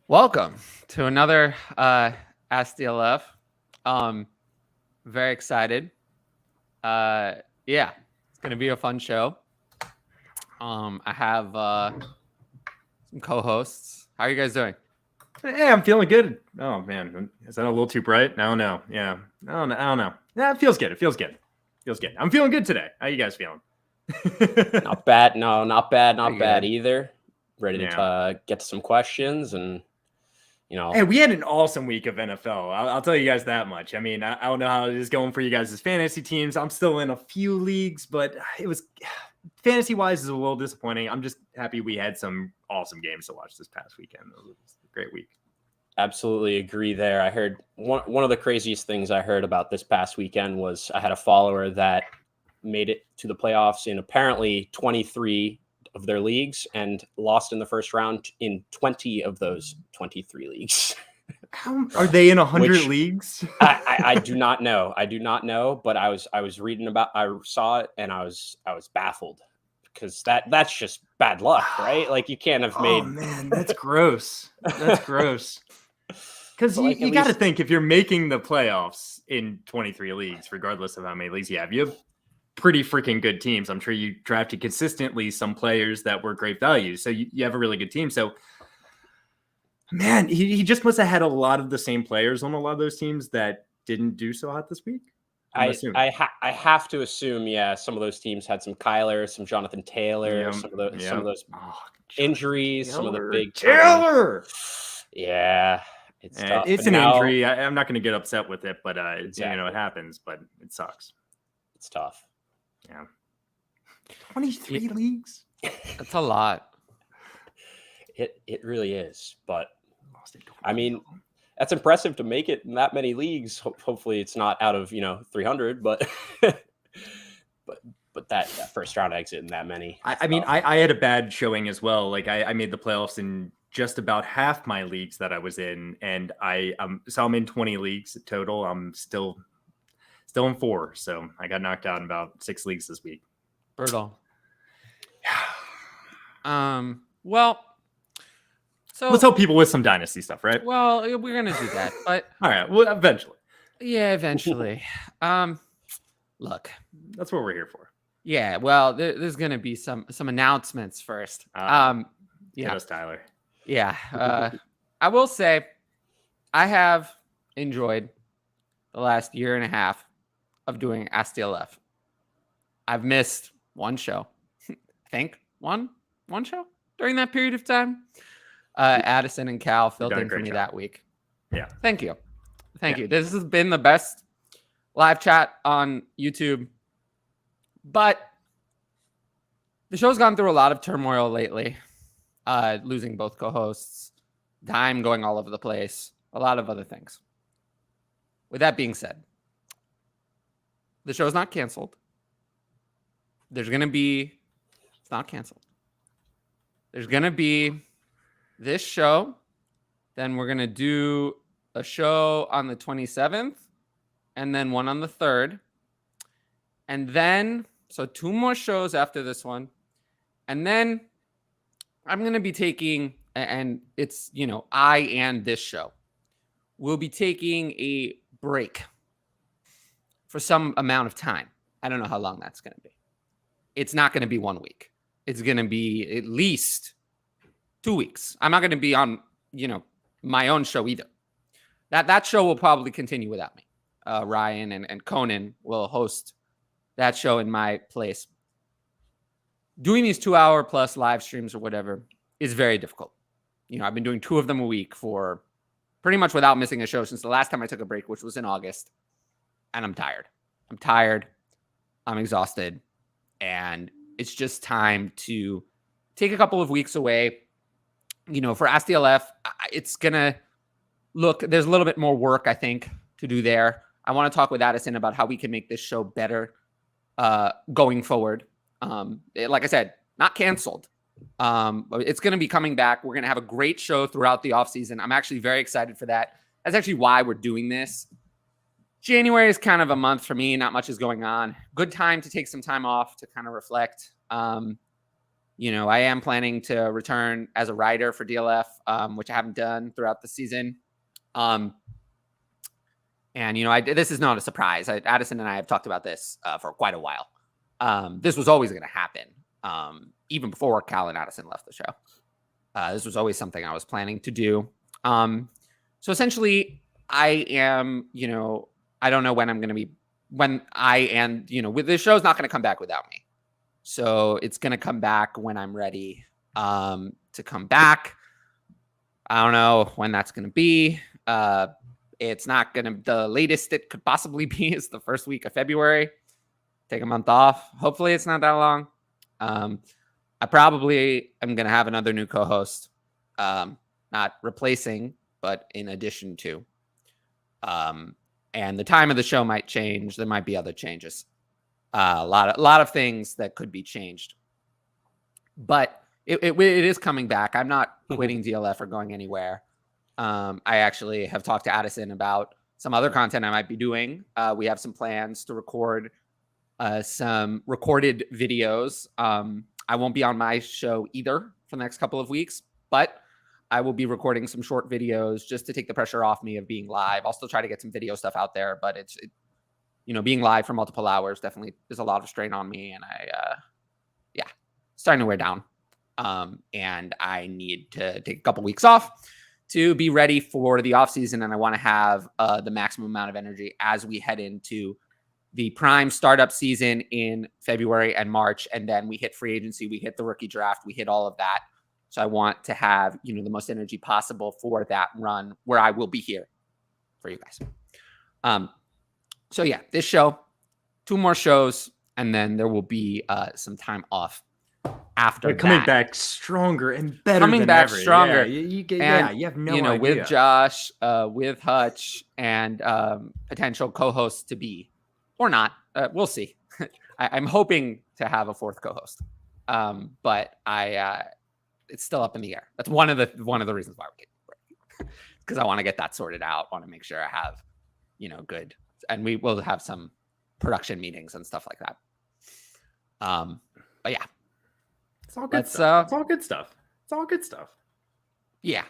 Welcome to another Ask DLF. Very excited. Yeah, it's gonna be a fun show. I have some co-hosts. How are you guys doing? Hey, I'm feeling good. Oh man, is that a little too bright? I don't know. Yeah, I don't know. Yeah, it feels good. I'm feeling good today. How you guys feeling? Not bad. No, not bad. Not Pretty bad good. either. Ready to get to some questions and, Hey, we had an awesome week of NFL. I'll tell you guys that much. I mean, I don't know how it is going for you guys as fantasy teams. I'm still in a few leagues, but it was fantasy-wise is a little disappointing. I'm just happy we had some awesome games to watch this past weekend. It was a great week. Absolutely agree there. I heard one of the craziest things I heard about this past weekend was I had a follower that made it to the playoffs in apparently 23 of their leagues and lost in the first round in 20 of those 23 leagues. Are they in 100 leagues? I do not know. I do not know, but I was reading about, I saw it and I was baffled because that's just bad luck, right? Like you can't have made. Oh man, that's gross. That's gross. Because Like, you got to think if you're making the playoffs in 23 leagues, regardless of how many leagues you have pretty freaking good teams. I'm sure you drafted consistently some players that were great value. So you have a really good team. So, man, he just must have had a lot of the same players on a lot of those teams that didn't do so hot this week. I have to assume, yeah, some of those teams had some Kyler, some Jonathan Taylor, some of those injuries, some of the big Taylor. Yeah, it's tough. It's an injury. I'm not going to get upset with it, but exactly. It happens, but it sucks. It's tough. Yeah. 23 leagues. That's a lot. It really is, but I mean, that's impressive to make it in that many leagues. Hopefully, it's not out of 300, but that first round exit in that many. I mean, I had a bad showing as well. Like I made the playoffs in just about half my leagues that I was in, and so I'm in 20 leagues total. I'm still in 4, so I got knocked out in about 6 leagues this week. Brutal. Well, so let's help people with some Dynasty stuff, right? Well, we're gonna do that, but all right. Well, eventually. Yeah, eventually. Look, that's what we're here for. Yeah. Well, there's gonna be some announcements first. Yeah, us, Tyler. Yeah. I will say, I have enjoyed the last year and a half of doing Ask DLF. I've missed one show. I think one show during that period of time. Addison and Cal filled in for me that week. Yeah. Thank you. Thank you. This has been the best live chat on YouTube. But the show's gone through a lot of turmoil lately. Losing both co-hosts, Dime going all over the place, a lot of other things. With that being said, the show's not canceled. It's not canceled. There's going to be this show. Then we're going to do a show on the 27th and then one on the 3rd. And then, so 2 more shows after this one. And then I'm going to be taking, and it's, I and this show will be taking a break for some amount of time. I don't know how long that's going to be. It's not going to be 1 week. It's going to be at least 2 weeks. I'm not going to be on, my own show either. That show will probably continue without me. Ryan and Conan will host that show in my place. Doing these 2-hour plus live streams or whatever is very difficult. I've been doing 2 of them a week for pretty much without missing a show since the last time I took a break, which was in August. And I'm tired. I'm exhausted. And it's just time to take a couple of weeks away. For Ask DLF, it's going to look, there's a little bit more work, I think, to do there. I want to talk with Addison about how we can make this show better going forward. Like I said, not canceled. It's going to be coming back. We're going to have a great show throughout the offseason. I'm actually very excited for that. That's actually why we're doing this. January is kind of a month for me. Not much is going on. Good time to take some time off to kind of reflect. I am planning to return as a writer for DLF, which I haven't done throughout the season. And this is not a surprise. Addison and I have talked about this for quite a while. This was always going to happen, even before Cal and Addison left the show. This was always something I was planning to do. So essentially, I am, I don't know when I'm going to be, with this show's not going to come back without me. So it's going to come back when I'm ready to come back. I don't know when that's going to be. It's not going to, the latest it could possibly be is the first week of February. Take a month off. Hopefully it's not that long. I probably am going to have another new co-host, not replacing, but in addition to. And the time of the show might change. There might be other changes. A lot of things that could be changed. But it is coming back. I'm not quitting DLF or going anywhere. I actually have talked to Addison about some other content I might be doing. We have some plans to record some recorded videos. I won't be on my show either for the next couple of weeks, but I will be recording some short videos just to take the pressure off me of being live. I'll still try to get some video stuff out there, but being live for multiple hours definitely is a lot of strain on me, and starting to wear down. And I need to take a couple weeks off to be ready for the off season, and I want to have the maximum amount of energy as we head into the prime startup season in February and March, and then we hit free agency, we hit the rookie draft, we hit all of that. So I want to have, the most energy possible for that run where I will be here for you guys. So yeah, this show, 2 more shows, and then there will be some time off after that. Coming back stronger and better coming than back ever. stronger. Yeah, you have no idea. With Josh, with Hutch, and potential co-hosts to be, or not. We'll see. I'm hoping to have a 4th co-host. But it's still up in the air. That's one of the reasons why we're getting, because I want to get that sorted out. Want to make sure I have, good, and we will have some production meetings and stuff like that. But yeah, it's all good stuff. It's all good stuff. It's all good stuff. Yeah.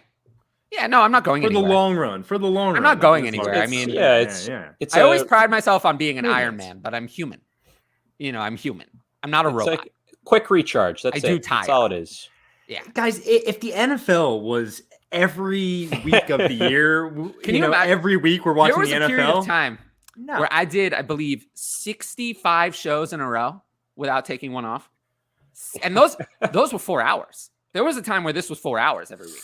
Yeah, no, I'm not going anywhere. For the long run. I'm not going anywhere. I mean, I always pride myself on being an Iron Man, but I'm human. I'm human. I'm not a robot. Like quick recharge. That's That's all it is. Yeah. Guys, if the NFL was every week of the year, Can you imagine? Every week we're watching the NFL. There was a period of time where I did, I believe, 65 shows in a row without taking one off. And those were 4 hours. There was a time where this was 4 hours every week.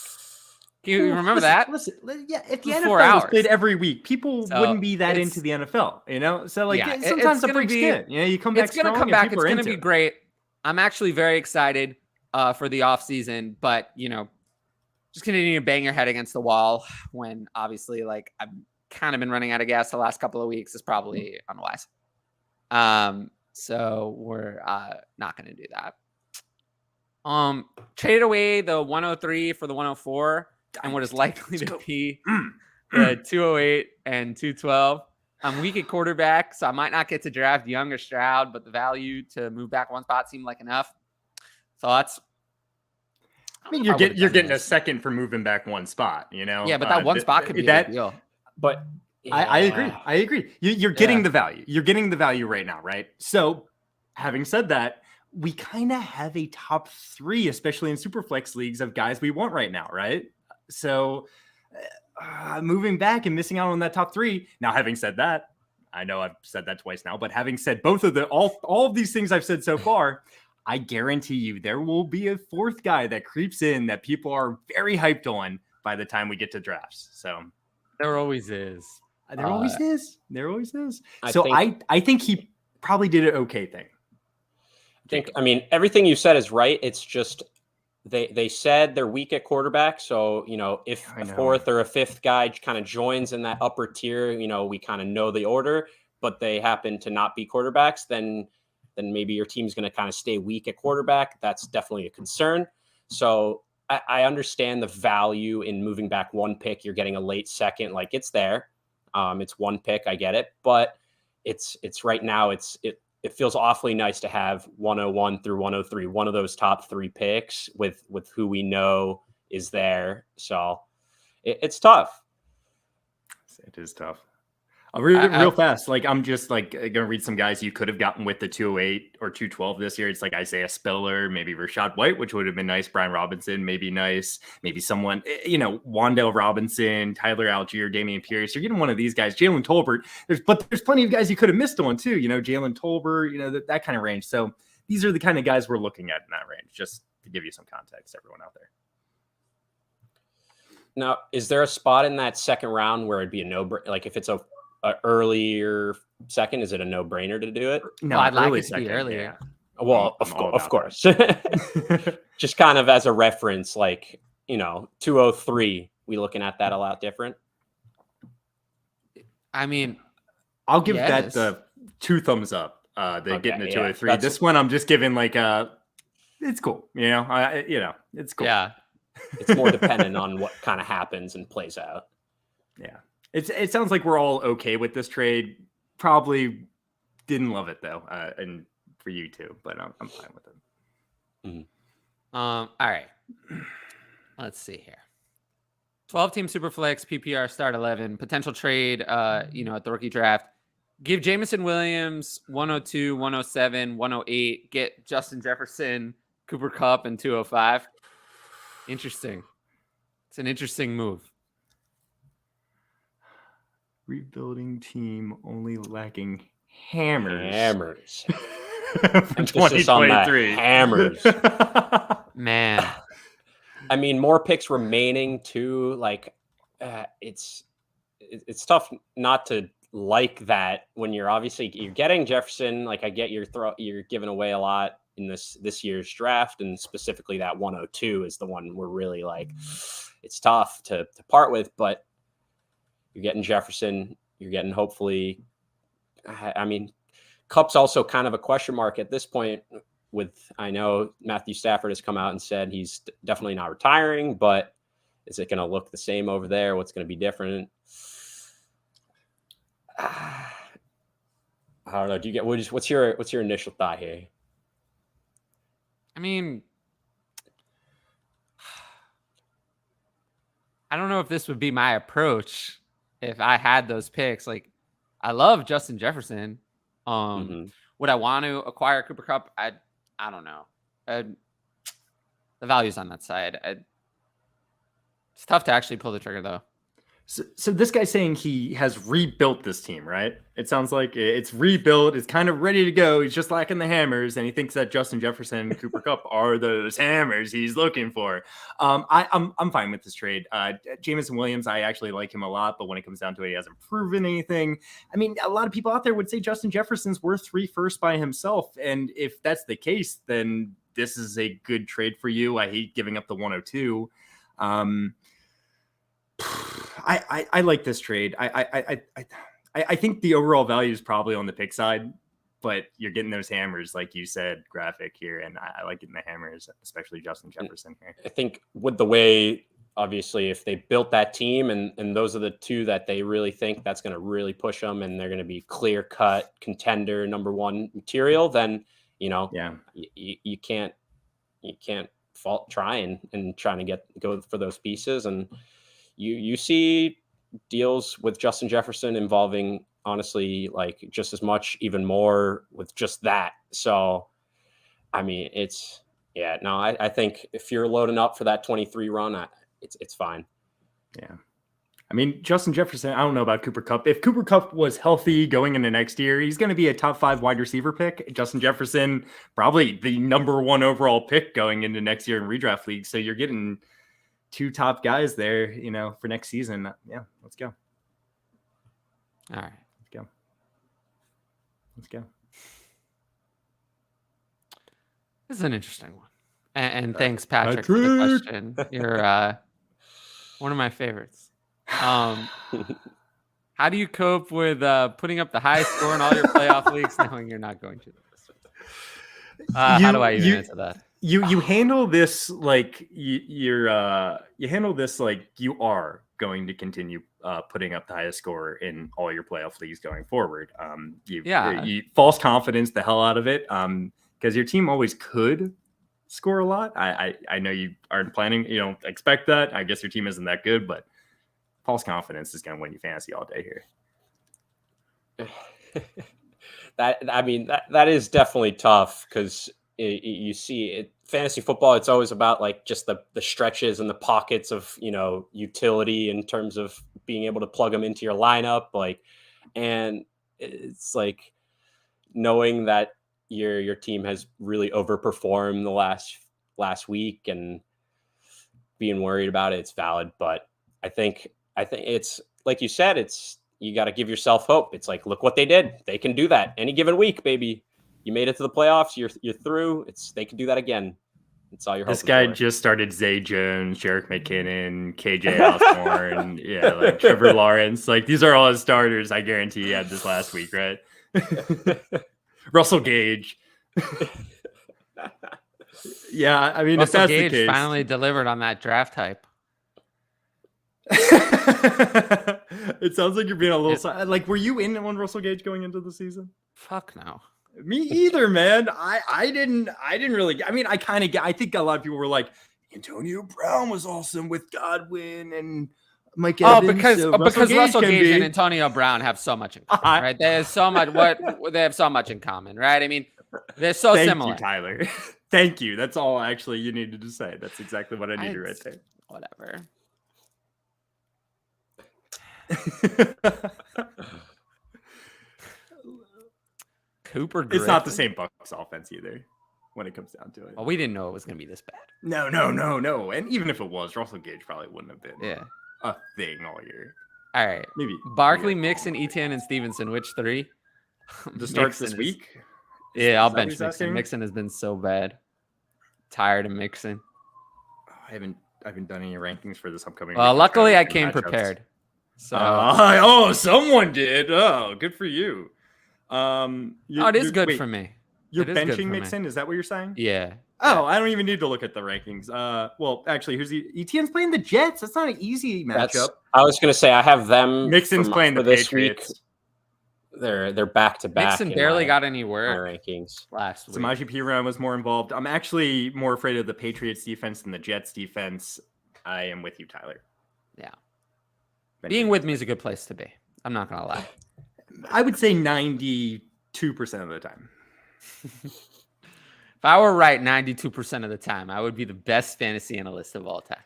Do you remember that? Listen, if the NFL was played every week, people wouldn't be that into the NFL, So sometimes the break's good. You come back strong. It's going to come back. It's going to be great. I'm actually very excited for the off season, but just continue to bang your head against the wall when obviously I've kind of been running out of gas the last couple of weeks is probably unwise. So we're not going to do that. Traded away the 103 for the 104 and what is likely to be the 208 and 212. I'm weak at quarterback, so I might not get to draft Young or Stroud, but the value to move back one spot seemed like enough. Thoughts? I mean, you're getting a second for moving back one spot, Yeah, but that one spot could be a big deal. But I agree. You're getting the value. You're getting the value right now, right? So, having said that, we kind of have a top 3, especially in Superflex leagues, of guys we want right now, right? So, moving back and missing out on that top 3. Now, having said that, I know I've said that twice now, but having said both of all of these things I've said so far, I guarantee you there will be a 4th guy that creeps in that people are very hyped on by the time we get to drafts. So there always is. There always is. I think he probably did an okay thing. I mean, everything you said is right. It's just they said they're weak at quarterback. So, if a 4th or a 5th guy kind of joins in that upper tier, we kind of know the order, but they happen to not be quarterbacks, then maybe your team's going to kind of stay weak at quarterback. That's definitely a concern. So I understand the value in moving back one pick. You're getting a late second, it's there. It's one pick. I get it, but it's right now. It's it feels awfully nice to have 101 through 103, one of those top 3 picks with who we know is there. So it's tough. It is tough. I'll read it real fast. Like, I'm just like going to read some guys you could have gotten with the 208 or 212 this year. It's like Isaiah Spiller, maybe Rashad White, which would have been nice. Brian Robinson, maybe nice. Maybe someone, Wandale Robinson, Tyler Algier, Damian Pierce. You're getting one of these guys. Jalen Tolbert. There's plenty of guys you could have missed on too. Jalen Tolbert, that kind of range. So these are the kind of guys we're looking at in that range, just to give you some context, everyone out there. Now, is there a spot in that second round where it'd be a no-brainer? Like if it's a earlier second, is it a no-brainer to do it? No, I'd like it to be earlier. Yeah. Well, of course. Just kind of as a reference, like 203, we looking at that a lot different. I mean, I'll give that the 2 thumbs up. Getting the 203. This one, I'm just giving like it's cool. It's cool. Yeah, it's more dependent on what kind of happens and plays out. Yeah. It sounds like we're all okay with this trade. Probably didn't love it though, and for you too. But I'm fine with it. Mm-hmm. All right. Let's see here. 12-team Superflex PPR start 11 potential trade. At the rookie draft, give Jameson Williams 102, 107, 108. Get Justin Jefferson, Cooper Kupp, and 205. Interesting. It's an interesting move. Rebuilding team only lacking hammers. For 2023. Hammers. Man. I mean, more picks remaining too. Like, it's tough not to like that when you're getting Jefferson. Like, I get you're giving away a lot in this year's draft, and specifically that 102 is the one we're really like. It's tough to part with, but you're getting Jefferson. You're getting hopefully. I mean, Kupp's also kind of a question mark at this point. I know Matthew Stafford has come out and said he's definitely not retiring, but is it going to look the same over there? What's going to be different? I don't know. Do you get what's your initial thought here? I mean, I don't know if this would be my approach if I had those picks. Like, I love Justin Jefferson. Would I want to acquire Cooper Kupp? I don't know. The value's on that side. It's tough to actually pull the trigger, though. So this guy's saying he has rebuilt this team, right? It sounds like it's rebuilt. It's kind of ready to go. He's just lacking the hammers, and he thinks that Justin Jefferson and Cooper Kupp are those hammers he's looking for. I'm fine with this trade. Jameson Williams, I actually like him a lot, but when it comes down to it, he hasn't proven anything. I mean, a lot of people out there would say Justin Jefferson's worth 3 firsts by himself, and if that's the case, then this is a good trade for you. I hate giving up the 102. I like this trade. I think the overall value is probably on the pick side, but you're getting those hammers, like you said, graphic here, and I like getting the hammers, especially Justin Jefferson here. I think with the way, obviously, if they built that team and those are the 2 that they really think that's going to really push them, and they're going to be clear-cut contender #1 material, then you can't fault trying to go for those pieces. And you see deals with Justin Jefferson involving, honestly, like just as much, even more with just that. So, I mean, I think if you're loading up for that 23 run, it's fine. Yeah. I mean, Justin Jefferson, I don't know about Cooper Kupp. If Cooper Kupp was healthy going into next year, he's going to be a top 5 wide receiver pick. Justin Jefferson, probably the #1 overall pick going into next year in redraft league. So you're getting 2 top guys there, for next season. Yeah, let's go. All right. Let's go. This is an interesting one. And thanks, Patrick, for the question. You're one of my favorites. How do you cope with putting up the highest score in all your playoff leagues knowing you're not going to? How do I even answer that? You handle this like you handle this like you are going to continue putting up the highest score in all your playoff leagues going forward. You false confidence the hell out of it, because your team always could score a lot. I know you aren't planning, you don't expect that. I guess your team isn't that good, but false confidence is going to win you fantasy all day here. That is definitely tough, because you see it, fantasy football, it's always about like just the stretches and the pockets of, utility in terms of being able to plug them into your lineup. Like, and it's like knowing that your team has really overperformed the last week and being worried about it, it's valid. But I think it's like you said, you got to give yourself hope. It's like, look what they did. They can do that any given week, baby. You made it to the playoffs. You're through. They can do that again. It's all your hope. This guy just started Zay Jones, Jerick McKinnon, KJ Osborne, like Trevor Lawrence. Like, these are all his starters. I guarantee he had this last week, right? Russell Gage. Yeah, I mean, Russell if that's Gage the case, finally delivered on that draft hype. It sounds like you're being a little like, were you in on Russell Gage going into the season? Fuck no. Me either, man. I didn't really. I mean, I think a lot of people were like, Antonio Brown was awesome with Godwin and Mike Evans. Because Russell Gage and Antonio Brown have so much in common, right? They have so much. They have so much in common, right? I mean, they're so similar. Thank you, Tyler. Thank you. That's all actually you needed to say. That's exactly what I needed right there. Whatever. Cooper Griffin. It's not the same Bucs offense either when it comes down to it. Well, we didn't know it was going to be this bad. No. And even if it was, Russell Gage probably wouldn't have been a thing all year. All right. Maybe Barkley, Mixon, Etienne, and Stevenson. Which three? The starts this week? Yeah, I'll bench Mixon. Mixon has been so bad. Tired of Mixon. I haven't done any rankings for this upcoming week. Luckily I came matchups prepared. So someone did. Oh, good for you. It is good for me. You're benching Mixon? Is that what you're saying? Yeah. Oh, I don't even need to look at the rankings. Well, actually, Etienne's playing the Jets. That's not an easy matchup. I was going to say I have them. Mixon's playing the Patriots. Week. They're back to back. Mixon barely got any work rankings last week. Samaje Perine was more involved. I'm actually more afraid of the Patriots defense than the Jets defense. I am with you, Tyler. Yeah. Being with me is a good place to be. I'm not going to lie. I would say 92% of the time. If I were right 92% of the time, I would be the best fantasy analyst of all time.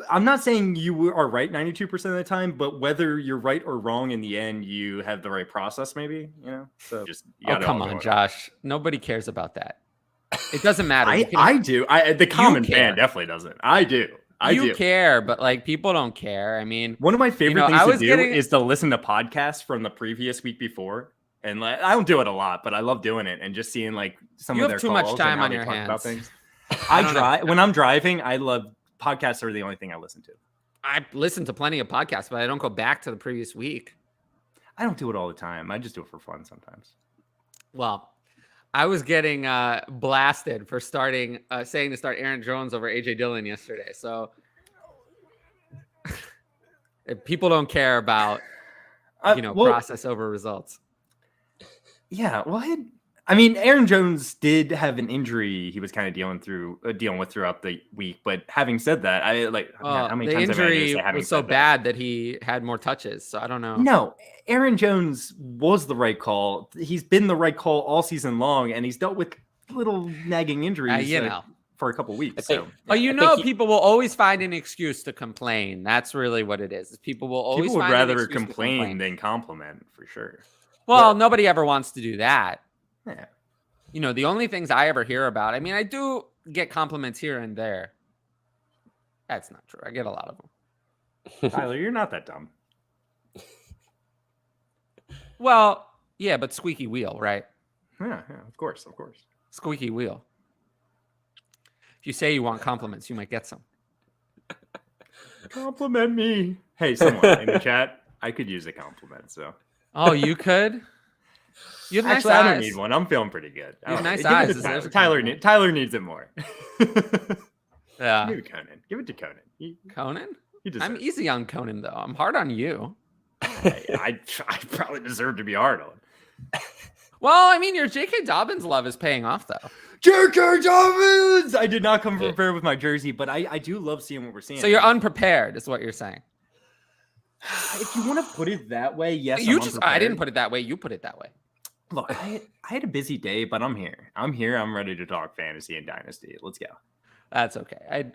I'm not saying you are right 92% of the time, but whether you're right or wrong in the end, you have the right process, maybe, So just come on, Josh. Nobody cares about that. It doesn't matter. I do. The common fan definitely doesn't. I do. You care, but like people don't care. I mean, one of my favorite things to do is to listen to podcasts from the previous week before. And like, I don't do it a lot, but I love doing it and just seeing like some of their calls. You have too much time on your hands. About things. I drive when I'm driving. I love podcasts. Are the only thing I listen to. I listen to plenty of podcasts, but I don't go back to the previous week. I don't do it all the time. I just do it for fun sometimes. Well, I was getting blasted for saying to start Aaron Jones over AJ Dillon yesterday. So if people don't care about process over results. Yeah, well, I mean, Aaron Jones did have an injury he was kind of dealing with throughout the week. But having said that, how many times the injury was so bad that he had more touches. So I don't know. No, Aaron Jones was the right call. He's been the right call all season long, and he's dealt with little nagging injuries for a couple weeks. People will always find an excuse to complain. That's really what it is. People would rather complain than compliment, for sure. Well, nobody ever wants to do that. Yeah. The only things I ever hear about, I mean, I do get compliments here and there. That's not true. I get a lot of them. Tyler, you're not that dumb. Well, yeah, but squeaky wheel, right? Yeah, of course. Squeaky wheel. If you say you want compliments, you might get some. Compliment me. Hey, someone in the chat, I could use a compliment, so. Oh, you could? You have nice eyes. I don't need one. I'm feeling pretty good. You have nice eyes. Tyler needs it more. Yeah. Give it to Conan. Conan? I'm easy on Conan, though. I'm hard on you. I probably deserve to be hard on. Well, I mean, your J.K. Dobbins love is paying off, though. J.K. Dobbins! I did not come prepared with my jersey, but I do love seeing what we're seeing. So you're unprepared, is what you're saying. If you want to put it that way, yes. I didn't put it that way. You put it that way. Look, I had a busy day, but I'm here. I'm ready to talk fantasy and dynasty. Let's go. That's okay.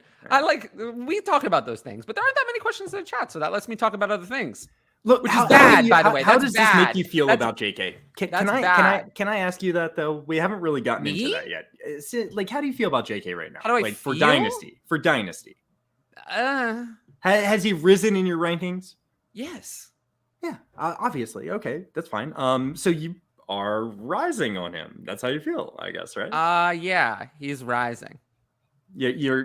We talked about those things, but there aren't that many questions in the chat, so that lets me talk about other things. Look, which is bad, by the way. How does this make you feel about JK? Can I ask you that though? We haven't really gotten into that yet. Like, how do you feel about JK right now? How do I feel? For dynasty? Has he risen in your rankings? Yes. Yeah, obviously. Okay, that's fine. So you are rising on him. That's how you feel, I guess, right? Yeah, he's rising. Yeah,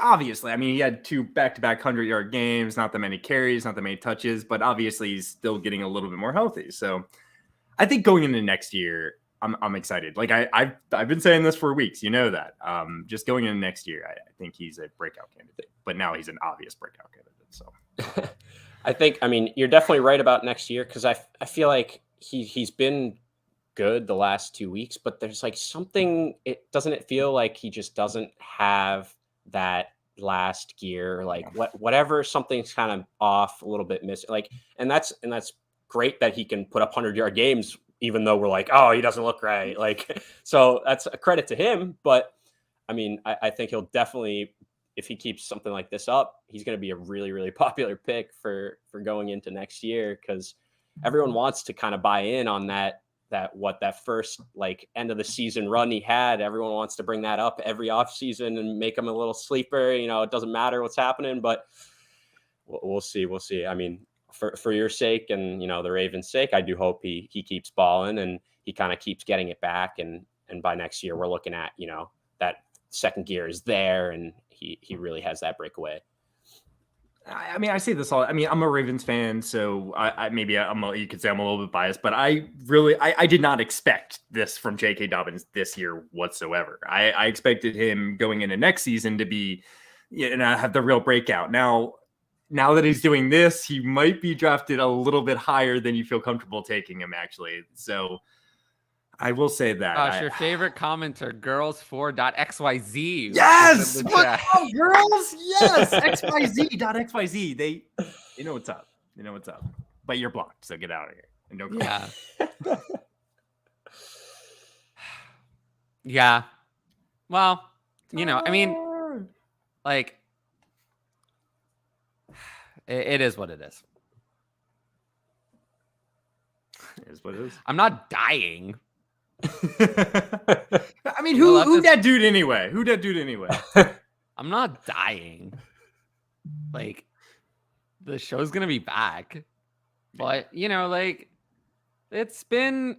obviously. I mean, he had 2 back-to-back 100-yard games, not that many carries, not that many touches, but obviously he's still getting a little bit more healthy. So I think going into next year, I'm excited. Like I've been saying this for weeks, you know that. Just going into next year, I think he's a breakout candidate. But now he's an obvious breakout candidate. So I mean, you're definitely right about next year because I feel like he's been good the last 2 weeks, but there's like something, it feel like he just doesn't have that last gear, like whatever, something's kind of off, a little bit missing, like, and that's great that he can put up 100-yard games even though we're like, oh, he doesn't look right, like, so that's a credit to him. But I mean, I think he'll definitely, if he keeps something like this up, he's going to be a really, really popular pick for going into next year because everyone wants to kind of buy in on that first like end of the season run he had. Everyone wants to bring that up every offseason and make him a little sleeper. You know, it doesn't matter what's happening, but we'll see. I mean, for your sake and, you know, the Ravens' sake, I do hope he keeps balling and he kind of keeps getting it back. And by next year, we're looking at, you know, that second gear is there and he really has that breakaway. I mean, I say this all. I mean, I'm a Ravens fan, so you could say I'm a little bit biased, but I did not expect this from J.K. Dobbins this year whatsoever. I expected him going into next season to be, have the real breakout. Now that he's doing this, he might be drafted a little bit higher than you feel comfortable taking him, actually. So I will say that. Gosh, your favorite commenter, girls4.xyz. Yes! What up, girls? Yes! XYZ.xyz. They know what's up. They know what's up. But you're blocked, so get out of here. And don't call. Yeah. Yeah. Well, you know, I mean, like, it is what it is. It is what it is. I'm not dying. I mean, who that dude anyway? I'm not dying. Like, the show's gonna be back, but you know, like, it's been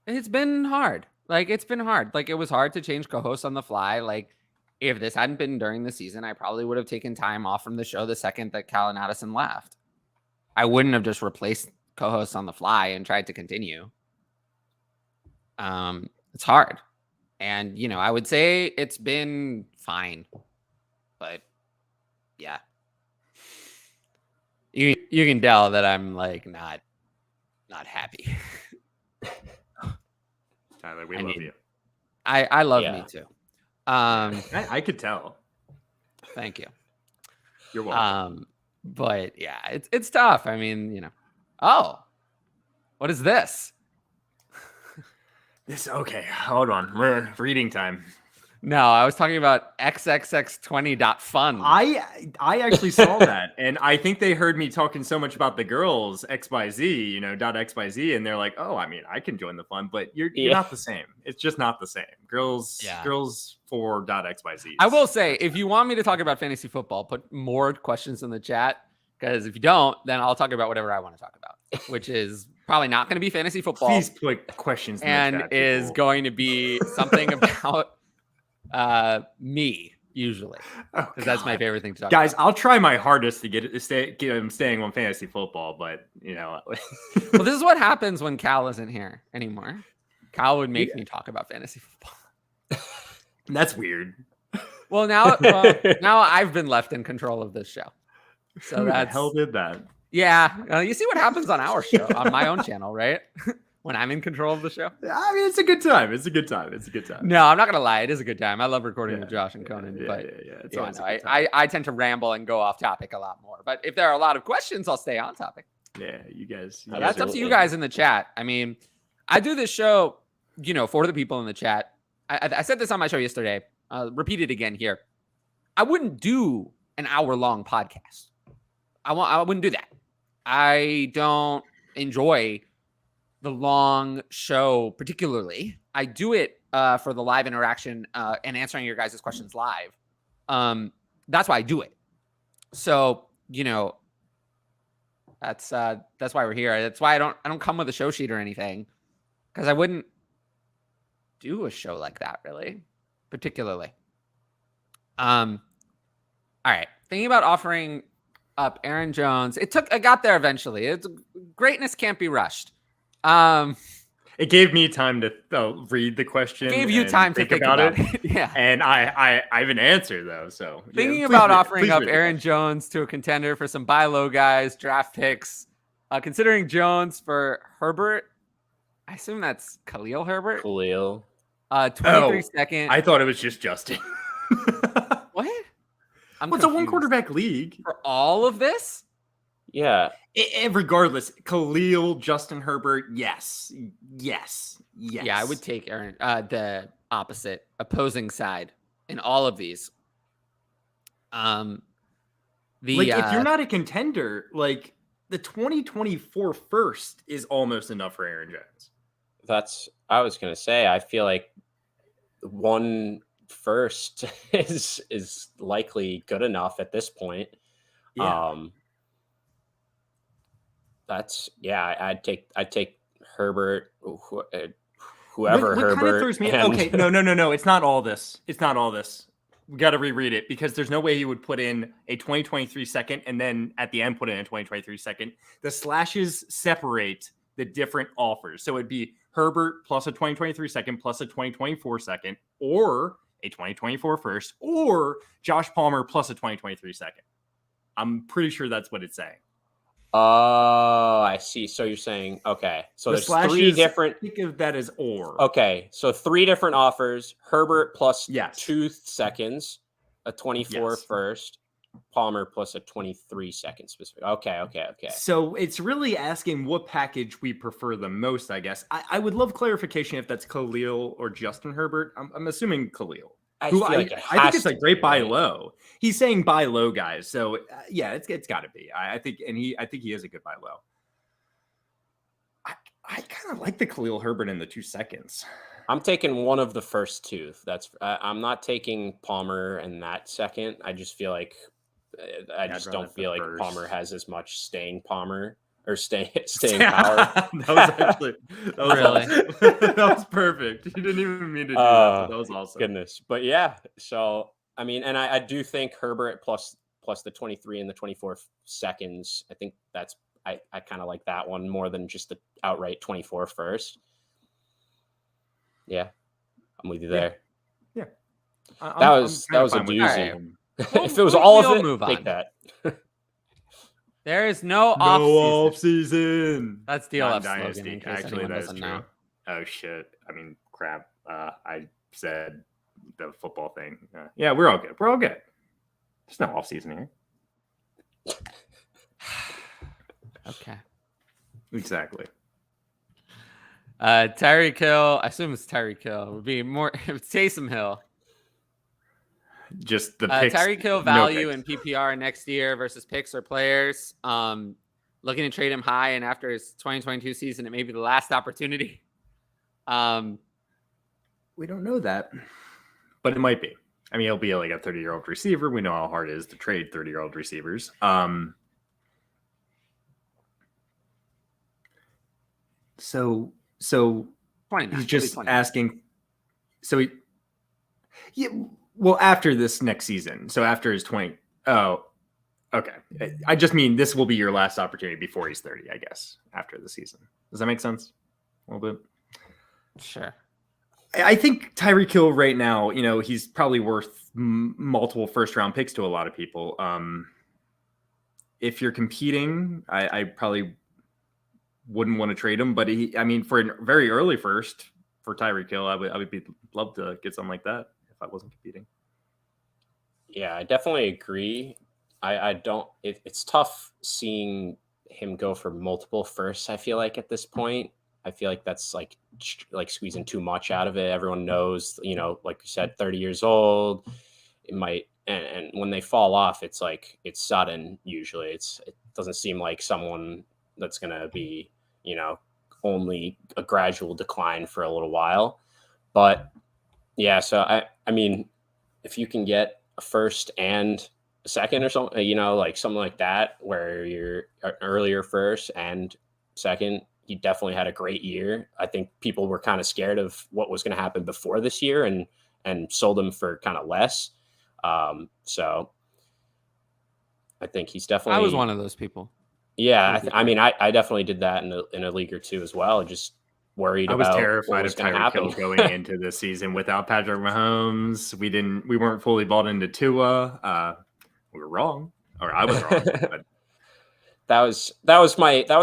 hard. Like, it's been hard. Like, it was hard to change co-hosts on the fly. Like, if this hadn't been during the season, I probably would have taken time off from the show the second that Cal and Addison left. I wouldn't have just replaced co-hosts on the fly and tried to continue. It's hard. And, you know, I would say it's been fine. But yeah. You can tell that I'm like not happy. Tyler, we love you. I love me too. I could tell. Thank you. You're welcome. But yeah, it's tough. I mean, you know. Oh, what is this? Okay, hold on. We're reading time. No, I was talking about xxx20.fun. I actually saw that, and I think they heard me talking so much about the girls XYZ, you know, .xyz, and they're like, "Oh, I mean, I can join the fun, but you're not the same. It's just not the same." Girls for .xyz. I will say, if you want me to talk about fantasy football, put more questions in the chat, because if you don't, then I'll talk about whatever I want to talk about, which is probably not going to be fantasy football. Please put questions in the chat, is going to be something about me usually, because that's my favorite thing to talk Guys, about. I'll try my hardest to get him staying on fantasy football, but you know. Well, this is what happens when Cal isn't here anymore. Cal would make me talk about fantasy football. That's weird. Well, now I've been left in control of this show. So Who the that's hell did that? yeah. You see what happens on our show on my own channel, right? When I'm in control of the show. I mean, it's a good time. It's a good time. It's a good time. No, I'm not gonna lie. It is a good time. I love recording with Josh and Conan, but It's yeah, always no, a good time. I tend to ramble and go off topic a lot more. But if there are a lot of questions, I'll stay on topic. Yeah, you guys. That's up to you guys in the chat. I mean, I do this show, for the people in the chat. I said this on my show yesterday. Repeat it again here. I wouldn't do an hour-long podcast. I wouldn't do that. I don't enjoy the long show particularly. I do it for the live interaction and answering your guys' questions live. That's why I do it. So, that's why we're here. That's why I don't come with a show sheet or anything, because I wouldn't do a show like that really, particularly. All right. Thinking about offering up Aaron Jones. I got there eventually. Greatness can't be rushed. It gave me time to read the question. Gave you time to think about it. Yeah. And I have an answer though. So thinking about offering up Aaron Jones to a contender for some buy low guys, draft picks, considering Jones for Herbert. I assume that's Khalil Herbert. Khalil. 23 second. I thought it was just Justin. What? It's a one quarterback league for all of this. Yeah. Regardless, Khalil, Justin Herbert, yes. Yeah, I would take Aaron, the opposing side in all of these. If you're not a contender, like the 2024 first is almost enough for Aaron Jones. I was gonna say, I feel like one first is likely good enough at this point. Yeah. I'd take Herbert, whoever what Herbert. Kind of throws me, okay, no. It's not all this. We got to reread it because there's no way he would put in a 2023 second and then at the end put in a 2023 second. The slashes separate the different offers. So it'd be Herbert plus a 2023 second plus a 2024 second, or a 2024 first, or Josh Palmer plus a 2023 second. I'm pretty sure that's what it's saying. Oh, I see. So you're saying, okay. So there's three different. Think of that as or. Okay. So three different offers. Herbert plus 2 seconds, a 24 first, Palmer plus a 23 second specific. Okay. So it's really asking what package we prefer the most, I guess. I would love clarification if that's Khalil or Justin Herbert. I'm assuming Khalil. I think it's a great buy low. He's saying buy low, guys. So it's got to be. I think he is a good buy low. I kind of like the Khalil Herbert in the 2 seconds. I'm taking one of the first two. I'm not taking Palmer in that second. I just feel like don't feel like first. Palmer has as much staying Palmer. Or staying power. That was perfect. You didn't even mean to do that. That was awesome. Goodness. But yeah, so I mean, and I do think Herbert plus the 23 and the 24 seconds. I think I kind of like that one more than just the outright 24 first. Yeah, I'm with you there. Yeah. That was a doozy. Right. If it was all of it, take that. There is no off season. That's DLF Dynasty. slogan. Actually, that's true. Know. Oh shit! I mean, crap. I said the football thing. Yeah, we're all good. There's no off season here. Okay. Exactly. Tyreek Hill. I assume it's Tyreek Hill. It would be more. It's Taysom Hill. Just the picks, Tyreek Hill value in PPR next year versus picks or players. Looking to trade him high, and after his 2022 season, it may be the last opportunity. We don't know that, but it might be. I mean, he'll be like a 30-year-old receiver. We know how hard it is to trade 30-year-old receivers. So he's just asking. So well, after this next season. So after his 20. Oh, okay. I just mean this will be your last opportunity before he's 30, I guess, after the season. Does that make sense? A little bit. Sure. I think Tyreek Hill right now, he's probably worth multiple first-round picks to a lot of people. if you're competing, I probably wouldn't want to trade him. But for a very early first for Tyreek Hill, I would love to get something like that if I wasn't competing. Yeah, I definitely agree. I don't. It's tough seeing him go for multiple firsts. I feel like at this point, I feel like that's like squeezing too much out of it. Everyone knows, like you said, 30 years old. It might, and when they fall off, it's like it's sudden. Usually, it doesn't seem like someone that's gonna be, only a gradual decline for a little while. But yeah, so I mean, if you can get a first and a second or something, like something like that, where you're an earlier first and second, he definitely had a great year. I think people were kind of scared of what was going to happen before this year and sold him for kind of less. So I think he's definitely. I was one of those people. Yeah, I definitely did that in a league or two as well. Just worried. I was about terrified what was of going to Tyreek happen Hill going into this season without Patrick Mahomes. We weren't fully bought into Tua. We were wrong, or I was wrong. But that was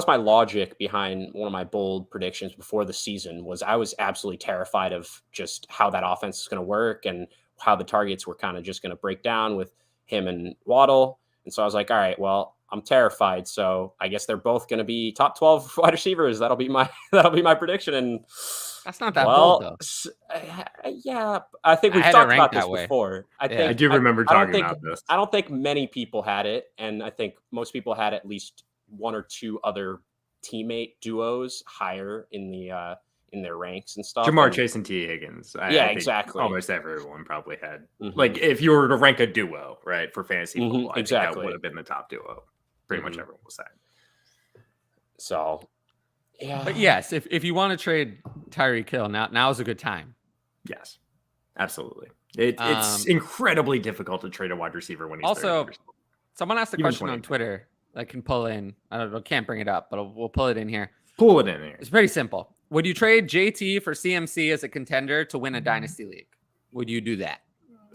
my logic behind one of my bold predictions before the season. Was I was absolutely terrified of just how that offense is going to work and how the targets were kind of just going to break down with him and Waddle. And so I was like, all right, well, I'm terrified. So I guess they're both going to be top 12 wide receivers. That'll be my prediction. And that's not that bold, though. Yeah, I think we've talked about this before. I do remember talking about this. I don't think many people had it, and I think most people had at least one or two other teammate duos higher in their ranks and stuff. Jamar Chase and T. Higgins. I think exactly. Almost everyone probably had. Mm-hmm. Like if you were to rank a duo, right, for fantasy football, I think that would have been the top duo. Pretty much everyone was saying. So, yeah. But yes, if you want to trade Tyreek Hill, now is a good time. Yes, absolutely. It's incredibly difficult to trade a wide receiver when he's also. Someone asked a question on Twitter that can pull in. I can't bring it up, but we'll pull it in here. Pull it in here. It's pretty simple. Would you trade JT for CMC as a contender to win a dynasty league? Would you do that?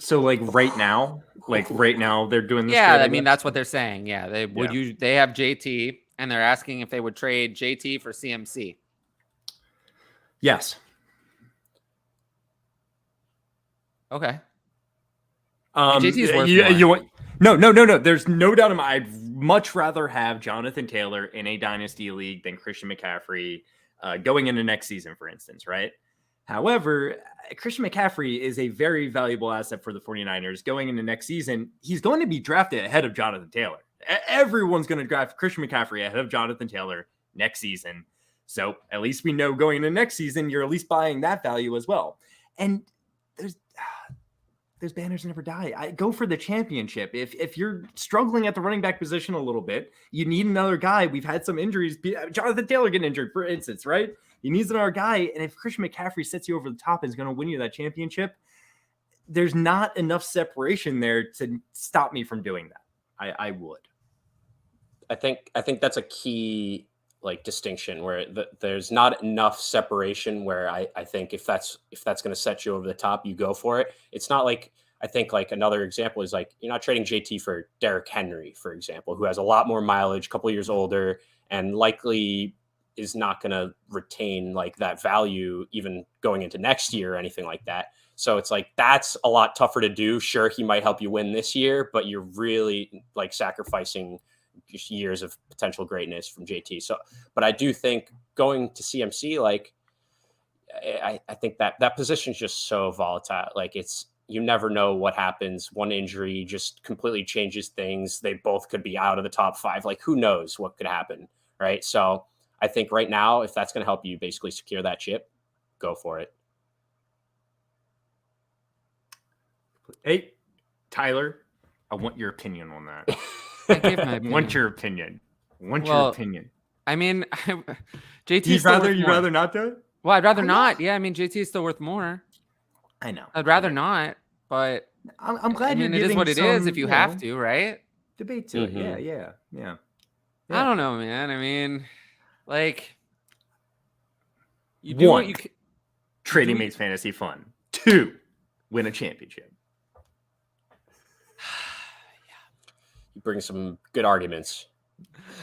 So right now they're doing this. Yeah, I mean that's what they're saying. Yeah, they have JT and they're asking if they would trade JT for CMC. Yes. Okay. JT's worth more. No. There's no doubt in my. I'd much rather have Jonathan Taylor in a dynasty league than Christian McCaffrey going into next season, for instance, right? However, Christian McCaffrey is a very valuable asset for the 49ers going into next season. He's going to be drafted ahead of Jonathan Taylor. Everyone's going to draft Christian McCaffrey ahead of Jonathan Taylor next season. So at least we know going into next season, you're at least buying that value as well. And those banners never die. Go for the championship. If you're struggling at the running back position a little bit, you need another guy. We've had some injuries. Jonathan Taylor getting injured, for instance, right? He needs another guy. And if Christian McCaffrey sets you over the top and is going to win you that championship, there's not enough separation there to stop me from doing that. I would. I think that's a key distinction where there's not enough separation where I think if that's going to set you over the top, you go for it. It's not like, I think another example is you're not trading JT for Derrick Henry, for example, who has a lot more mileage, a couple years older, and likely is not going to retain that value even going into next year or anything like that. So it's that's a lot tougher to do. Sure, he might help you win this year, but you're really sacrificing years of potential greatness from JT. So, but I do think going to CMC, I think that position is just so volatile. You never know what happens. One injury just completely changes things. They both could be out of the top 5. Who knows what could happen, right? So I think right now, if that's going to help you basically secure that chip, go for it. Hey, Tyler, I want your opinion on that. I gave my opinion. Want your opinion. Your opinion. I mean, JT. You'd rather not do it? Well, I'd rather not. Yeah, I mean, JT is still worth more. I know. I'd rather not, but I'm glad it is what it is if you have to, right? Debate to it. Yeah. I don't know, man. I mean, you do what you can. Trading makes fantasy fun. 2, win a championship. You bring some good arguments.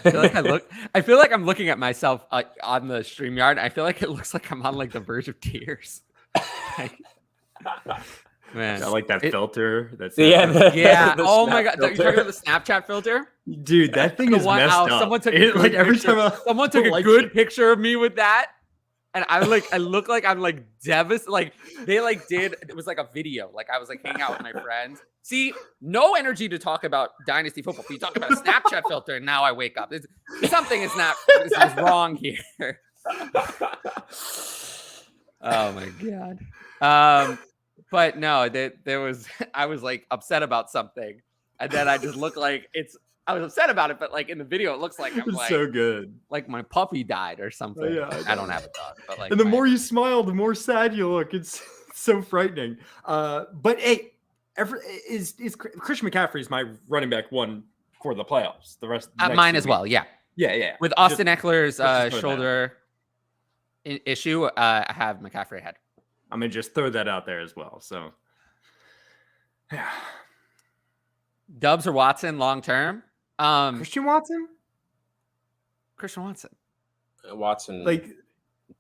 I feel like I'm looking at myself on the StreamYard. I feel like it looks like I'm on like the verge of tears. Like, man, I like that filter. That's Yeah, yeah. the Oh my snap god, you're talking about the Snapchat filter, dude. That thing is messed up. Someone took like every time someone took a good picture of me with that, and I look like I'm like devastated. Like they like did it was like a video. Like I was like hanging out with my friends. See, no energy to talk about Dynasty football. You talk about a Snapchat filter, and now I wake up. Something is wrong here. Oh my god. But no, there was I was like upset about something, and then I just look like I was upset about it, but like in the video, it looks like I'm it's like so good. like my puppy died or something. Yeah, I don't have a dog, but like, and the more you smile, the more sad you look. It's so frightening. But hey, is Christian McCaffrey is my running back one for the playoffs. The rest, mine as well. Yeah, yeah. With Austin Eckler's shoulder issue, I have McCaffrey ahead. I'm gonna just throw that out there as well. So, yeah. Dubs or Watson long term? Christian Watson. Watson, like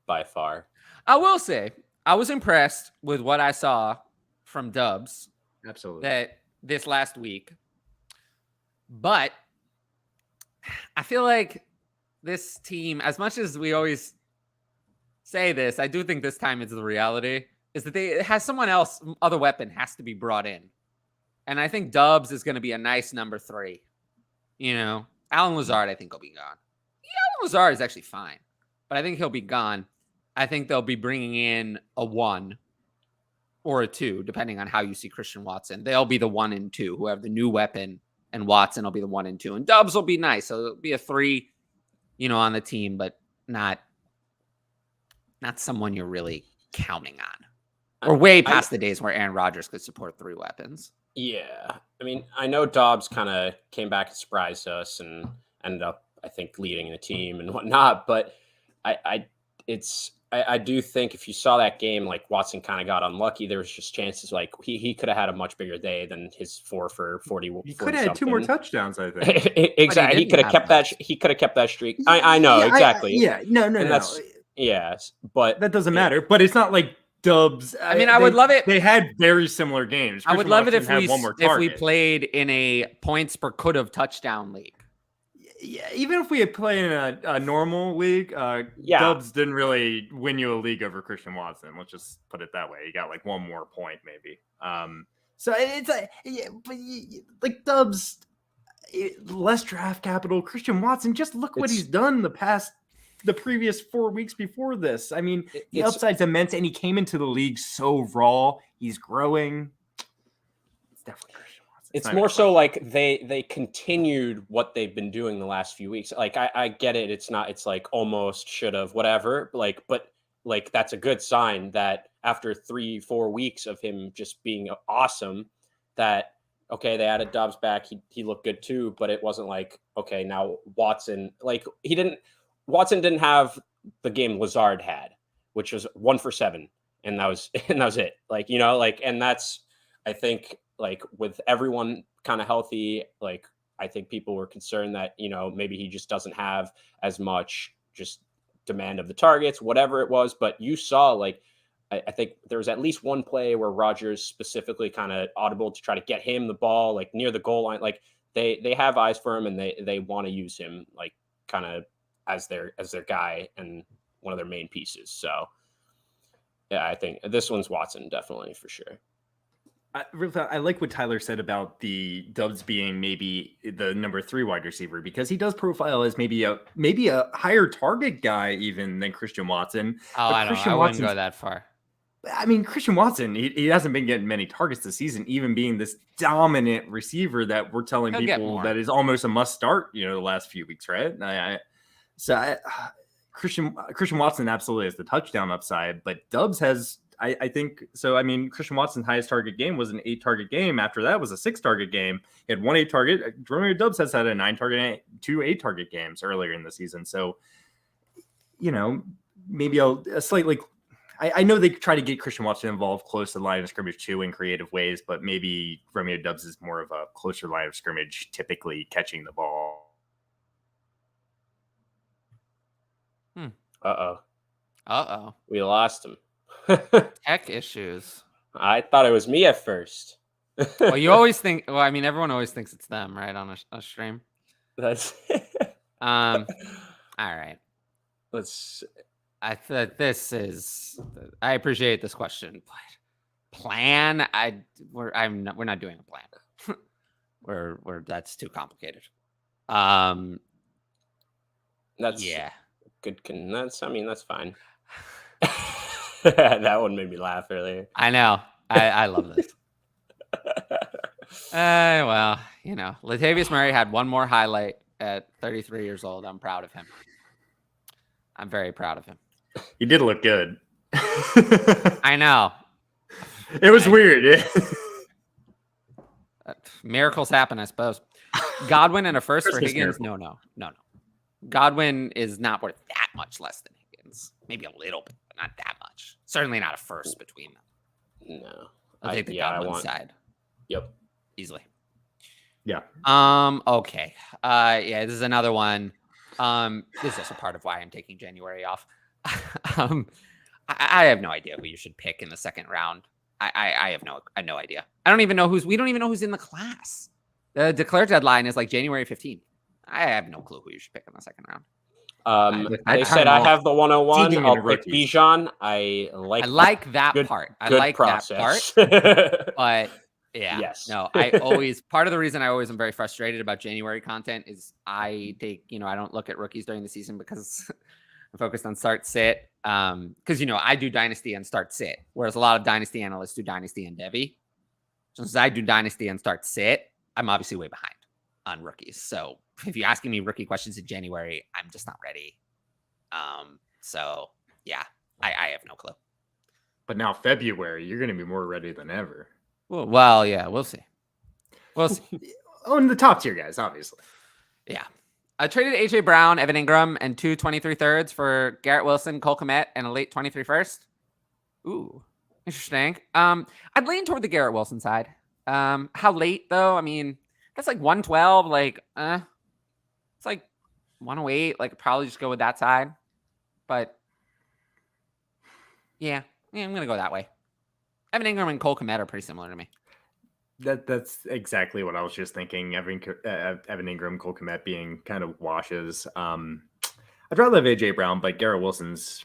by far. I will say I was impressed with what I saw from Dubs. Absolutely. That this last week, but I feel like this team, as much as we always say this, I do think this time it's the reality, is that it has someone else, other weapon has to be brought in. And I think Dubs is going to be a nice number 3. You know, Alan Lazard, I think will be gone. Yeah, Alan Lazard is actually fine, but I think he'll be gone. I think they'll be bringing in a 1 or a 2, depending on how you see Christian Watson. They'll be the 1 and 2 who have the new weapon, and Watson will be the 1 and 2. And Dubs will be nice. So it'll be a 3, on the team, but not someone you're really counting on. Or way past the days where Aaron Rodgers could support 3 weapons. Yeah. I mean, I know Dobbs kind of came back and surprised us and ended up, I think, leading the team and whatnot. But I do think if you saw that game, like Watson kind of got unlucky. There was just chances like he could have had a much bigger day than his 4 for 40. He could have had 2 more touchdowns, I think. Exactly. He could have kept that. He could have kept that streak. I know exactly. No. That's but that doesn't matter. But it's not like Dubs. I mean, I would love it. They had very similar games. I would love it if we played in a points per could have touchdown league. Yeah, even if we had played in a normal league, Dubs didn't really win you a league over Christian Watson. Let's just put it that way. He got like 1 more point, maybe. So it's like Dubs, less draft capital. Christian Watson, just look what he's done the previous 4 weeks before this. I mean, the upside's immense, and he came into the league so raw. He's growing. It's definitely Christian Watson. It's more so like they continued what they've been doing the last few weeks. Like I get it. It's like almost should have whatever. But that's a good sign that after 3-4 weeks of him just being awesome, that okay, they added Dobbs back. He looked good too, but it wasn't like okay, now Watson Watson didn't have the game Lazard had, which was 1 for 7, and that was it. And that's I think with everyone kind of healthy, I think people were concerned that maybe he just doesn't have as much just demand of the targets, whatever it was. But you saw I think there was at least one play where Rodgers specifically kind of audible to try to get him the ball near the goal line. They have eyes for him, and they want to use him kind of as their guy and one of their main pieces. So yeah, I think this one's Watson definitely for sure. I like what Tyler said about the Dubs being maybe the number 3 wide receiver, because he does profile as maybe a higher target guy even than Christian Watson. Oh, I wouldn't go that far. I mean, Christian Watson, he hasn't been getting many targets this season, even being this dominant receiver that we're telling people that is almost a must start, the last few weeks, right? Christian Watson absolutely has the touchdown upside, but Dubs has, I think so. I mean, Christian Watson's highest target game was an 8-target game. After that was a 6-target game. He had 1 8-target. Romeo Dubs has had a 9-target, 2 8-target games earlier in the season. So, maybe a slightly. I know they try to get Christian Watson involved close to the line of scrimmage too in creative ways, but maybe Romeo Dubs is more of a closer line of scrimmage, typically catching the ball. Uh-oh. We lost him. Tech issues. I thought it was me at first. Well, you always think. Well, I mean, everyone always thinks it's them, right? On a stream. That's. All right. Let's. This is. I appreciate this question, but plan. We're not doing a plan. we're that's too complicated. That's yeah. Good. That's fine. That one made me laugh earlier. I know. I love this. Well, Latavius Murray had one more highlight at 33 years old. I'm proud of him. I'm very proud of him. He did look good. I know. It was weird. Miracles happen, I suppose. Godwin and a first for Christmas Higgins? miracle. No. Godwin is not worth that much less than Higgins. Maybe a little bit, but not that much. Certainly not a first between them. No. I'll take the Godwin side. Yep. Easily. Yeah. Okay. This is another one. This is also part of why I'm taking January off. I have no idea who you should pick in the second round. I have no idea. We don't even know who's in the class. The declared deadline is like January 15th. I have no clue who you should pick in the second round. They said I have the 101. I'll pick Bijan. I like that part. I good like process. that part. But yeah, yes. No, part of the reason I always am very frustrated about January content is I don't look at rookies during the season because I'm focused on start sit. Because I do Dynasty and start sit, whereas a lot of Dynasty analysts do Dynasty and Devi. So since I do Dynasty and start sit, I'm obviously way behind on rookies. So if you're asking me rookie questions in January, I'm just not ready. So yeah, I have no clue. But now February, you're going to be more ready than ever. Well, yeah, we'll see. On the top tier guys, obviously. Yeah. I traded AJ Brown, Evan Ingram, and 2 23/3 for Garrett Wilson, Cole Kmet, and a late 23 first. Ooh, interesting. I'd lean toward the Garrett Wilson side. How late though? I mean, that's like 112. It's like 108. Like probably just go with that side. But yeah, I'm gonna go that way. Evan Ingram and Cole Kmet are pretty similar to me. That's exactly what I was just thinking. Evan Ingram, Cole Kmet being kind of washes. I'd rather have AJ Brown, but Garrett Wilson's,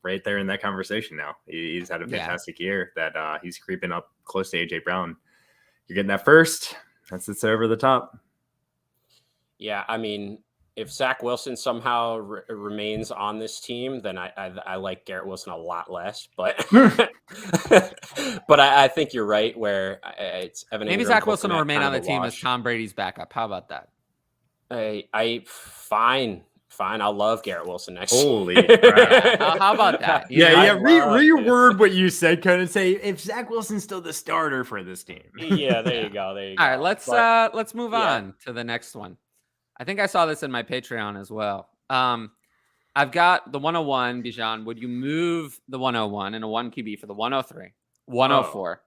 right there in that conversation now. He's had a fantastic year that he's creeping up close to AJ Brown. You're getting that first. That sits over the top. Yeah, I mean, if Zach Wilson somehow remains on this team, then I like Garrett Wilson a lot less. But but I think you're right. Where it's Evan. Maybe Ingram, Zach Wilson will remain on the team wash. as Tom Brady's backup. How about that? Fine. I'll love Garrett Wilson next. Holy crap! How about that? Reword what you said. Kind of say if Zach Wilson's still the starter for this team. Yeah, there you go. There you go. All right, let's move on to the next one. I think I saw this in my Patreon as well. I've got the 101, Bijan. Would you move the 101 and a 1 QB for the 103, 104,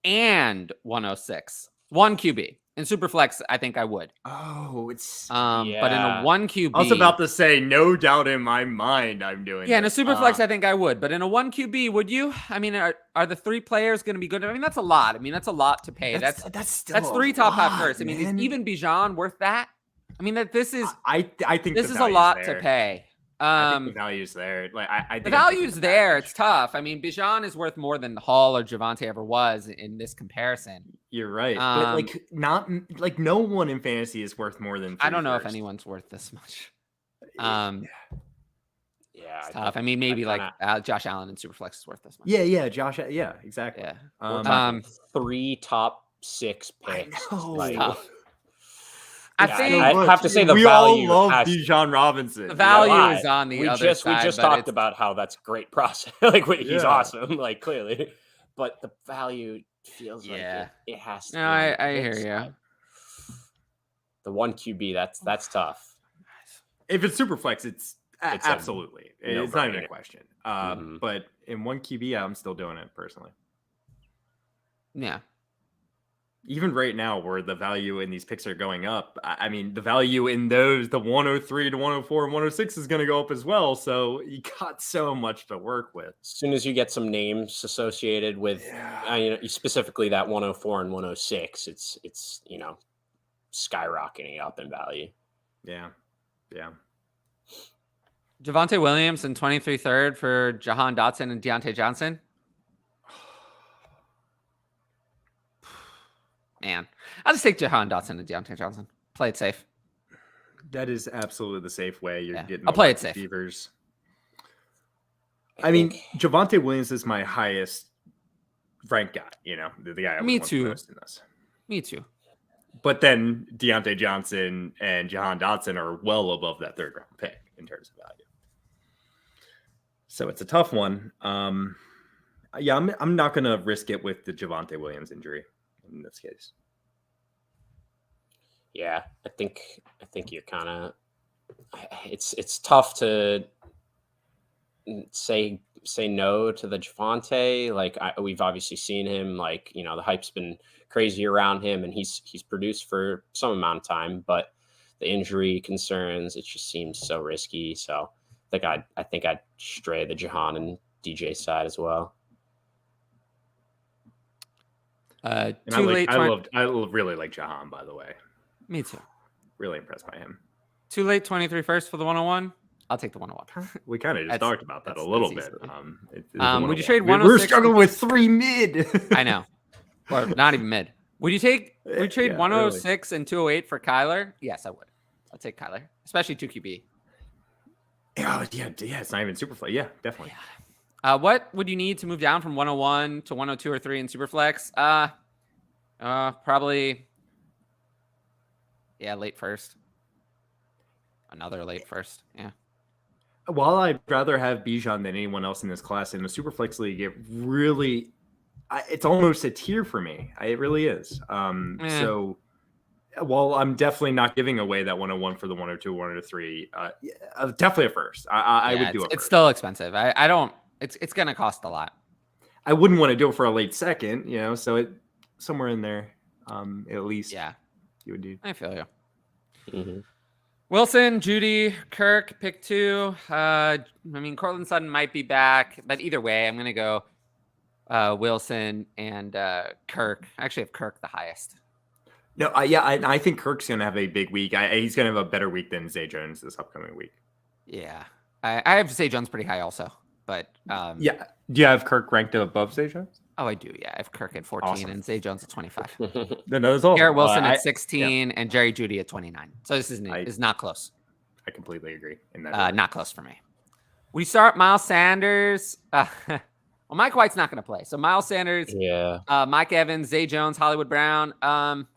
and 106? 1 QB. In Superflex, I think I would. Oh, it's but in a 1 QB. I was about to say, no doubt in my mind, I'm doing. Yeah, in a Superflex, I think I would. But in a 1 QB, would you? I mean, are the 3 players going to be good? I mean, that's a lot. I mean, that's a lot to pay. That's 3 top half first. I mean, is even Bijan worth that? I mean, this is. I think this is a lot to pay. I think the value's there. Like I think the value's there. It's tough. I mean, Bijan is worth more than Hall or Javonte ever was in this comparison. You're right, but not no one in fantasy is worth more than. I don't know if anyone's worth this much. Yeah, it's tough. I mean, maybe Josh Allen in Superflex is worth this much. Yeah, Josh. Yeah, exactly. Yeah. 3 top 6 picks. I think I'd have to say the we value. all love Bijan Robinson. The value is on the other side. We just talked about how that's great process. He's awesome. Clearly, but the value feels like it has to. No, I hear you. The 1 QB, that's tough. If it's Superflex, it's absolutely. It's not even a question. But in 1 QB, I'm still doing it personally. Yeah. even right now where the value in these picks are going up, I mean, the value in those, the 103 to 104 and 106 is going to go up as well. So you got so much to work with. As soon as you get some names associated with, specifically that 104 and 106, it's skyrocketing up in value. Yeah. Javonte Williams and 23 third for Jahan Dotson and Deontay Johnson. Man, I'll just take Jahan Dotson and Deontay Johnson. Play it safe. That is absolutely the safe way. You're getting. I'll play it safe. Receivers. I mean, Javonte Williams is my highest ranked guy. The guy I Me would too. want most in this. Me too. But then Deontay Johnson and Jahan Dotson are well above that third round pick in terms of value. So it's a tough one. I'm not going to risk it with the Javonte Williams injury in this case. Yeah, I think you're kind of. It's tough to say no to the Javonte. Like we've obviously seen him. Like the hype's been crazy around him, and he's produced for some amount of time. But the injury concerns, it just seems so risky. So I think I'd stray the Jahan and DJ side as well. I really like Jahan, by the way. Me too. Really impressed by him. Too late 23 first for the 101. I'll take the 101. We kind of just talked about that a little bit. Would you trade 106? We're struggling with 3 mid. I know. Or not even mid. Would you trade 106 and 208 for Kyler? Yes, I would. I'll take Kyler, especially 2QB. Yeah, it's not even Superflex. Yeah, definitely. Yeah. What would you need to move down from 101 to 102 or 3 in Superflex? Probably late first. Another late first. Yeah. While I'd rather have Bijan than anyone else in this class in the Superflex League, it's almost a tier for me. It really is. So while I'm definitely not giving away that 101 for the 102, 103, definitely a first. I would do it. It's still expensive. I don't. It's going to cost a lot. I wouldn't want to do it for a late second, so it somewhere in there, at least. Yeah, you would do. I feel you. Mm-hmm. Wilson, Judy, Kirk, pick 2. Cortland Sutton might be back, but either way, I'm going to go Wilson and Kirk. I actually have Kirk the highest. No, I think Kirk's going to have a big week. He's going to have a better week than Zay Jones this upcoming week. Yeah, I have Zay Jones pretty high also, but do you have Kirk ranked above Zay Jones? Oh, I do. Yeah, I have Kirk at 14 Awesome. And Zay Jones at 25. No, that's all. Garrett Wilson at 16 and Jerry Jeudy at 29. So this is not close. I completely agree. In that not close for me. We start Miles Sanders. Well, Mike White's not going to play. So Miles Sanders, Mike Evans, Zay Jones, Hollywood Brown. Man,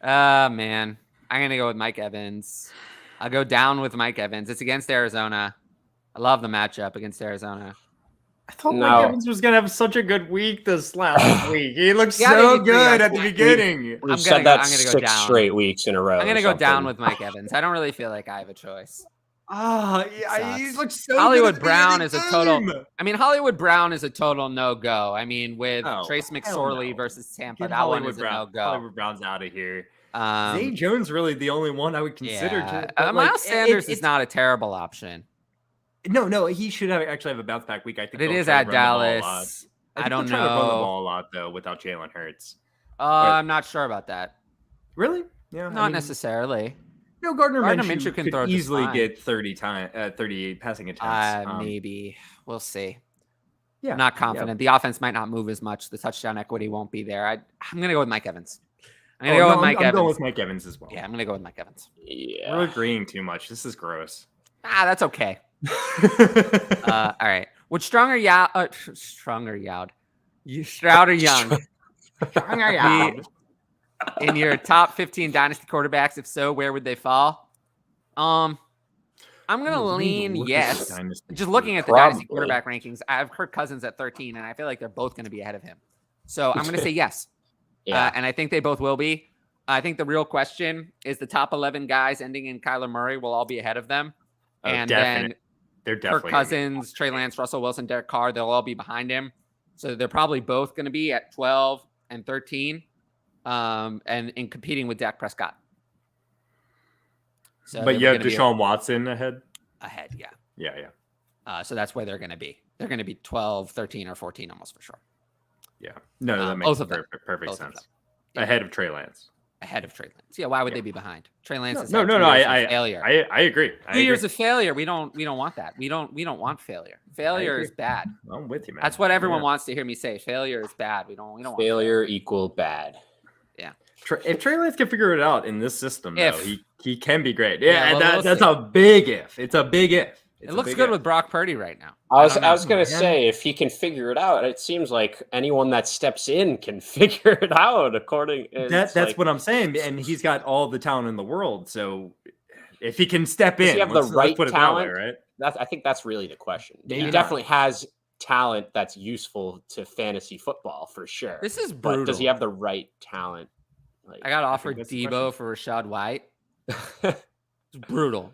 I'm going to go with Mike Evans. I'll go down with Mike Evans. It's against Arizona. I love the matchup against Arizona. I thought Mike Evans was going to have such a good week this last week. He looked so good at the beginning. We've said that 6 straight weeks in a row. I'm going to go down with Mike Evans. I don't really feel like I have a choice. He looks so Hollywood good Brown is a total. Hollywood Brown is a total no-go. With Trace McSorley versus Tampa, that one is a no-go. Hollywood Brown's out of here. Zay Jones really the only one I would consider. Miles Sanders is not a terrible option. No, he should actually have a bounce back week. I think but it is at Dallas. I don't know. Run the ball a lot though without Jalen Hurts. I'm not sure about that. Really? Yeah. Not necessarily. No, Gardner Minshew could easily get 30 passing attempts. Maybe we'll see. Yeah, not confident. The offense might not move as much. The touchdown equity won't be there. I'm gonna go with Mike Evans. I'm going with Mike Evans as well. Yeah, I'm gonna go with Mike Evans. Yeah, we're agreeing too much. This is gross. That's okay. All right. Would Stroud or Young in your top 15 dynasty quarterbacks? If so, where would they fall? I'm gonna lean yes. Just looking at the dynasty quarterback rankings, I have Kirk Cousins at 13, and I feel like they're both going to be ahead of him. So I'm gonna say yes. And I think they both will be. I think the real question is the top 11 guys ending in Kyler Murray will all be ahead of them. And then they're definitely Kirk Cousins, Trey Lance, Russell Wilson, Derek Carr, they'll all be behind him. So they're probably both going to be at 12 and 13. and in competing with Dak Prescott. So But you have Deshaun Watson ahead? Ahead, yeah. Yeah. So that's where they're going to be. They're going to be 12, 13, or 14 almost for sure. Yeah. No, that both makes of them. perfect Both of sense. them. Yeah. Ahead of Trey Lance. Ahead of Trey Lance. Yeah, why would they be behind? Trey Lance is No. failure. I agree. 2 years of failure. We don't want that. We don't want failure. Failure is bad. I'm with you, man. That's what everyone wants to hear me say. Failure is bad. We don't want failure equal bad. Yeah. If Trey Lance can figure it out in this system, though, he can be great. Yeah, well, that's a big if. It's a big if. It looks good with Brock Purdy right now. I was going to say, if he can figure it out, it seems like anyone that steps in can figure it out. That's what I'm saying, and he's got all the talent in the world. So if he can step in, does he have the right talent? Right? I think that's really the question. Maybe he definitely has talent that's useful to fantasy football for sure. This is brutal. But does he have the right talent? Like, I got offered Debo for Rashad White. It's brutal.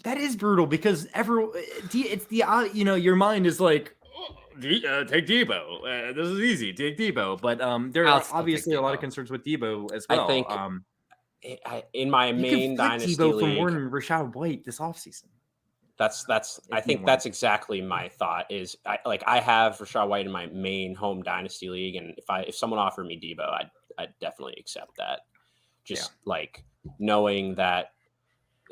That is brutal because it's your mind is like, take Debo. This is easy. Take Debo. But there are obviously a lot of concerns with Debo as well. I think in my main dynasty Debo league, for more than Rashad White this offseason. I think that's exactly my thought. Is I have Rashad White in my main home dynasty league, and if someone offered me Debo, I'd definitely accept that. Just like knowing that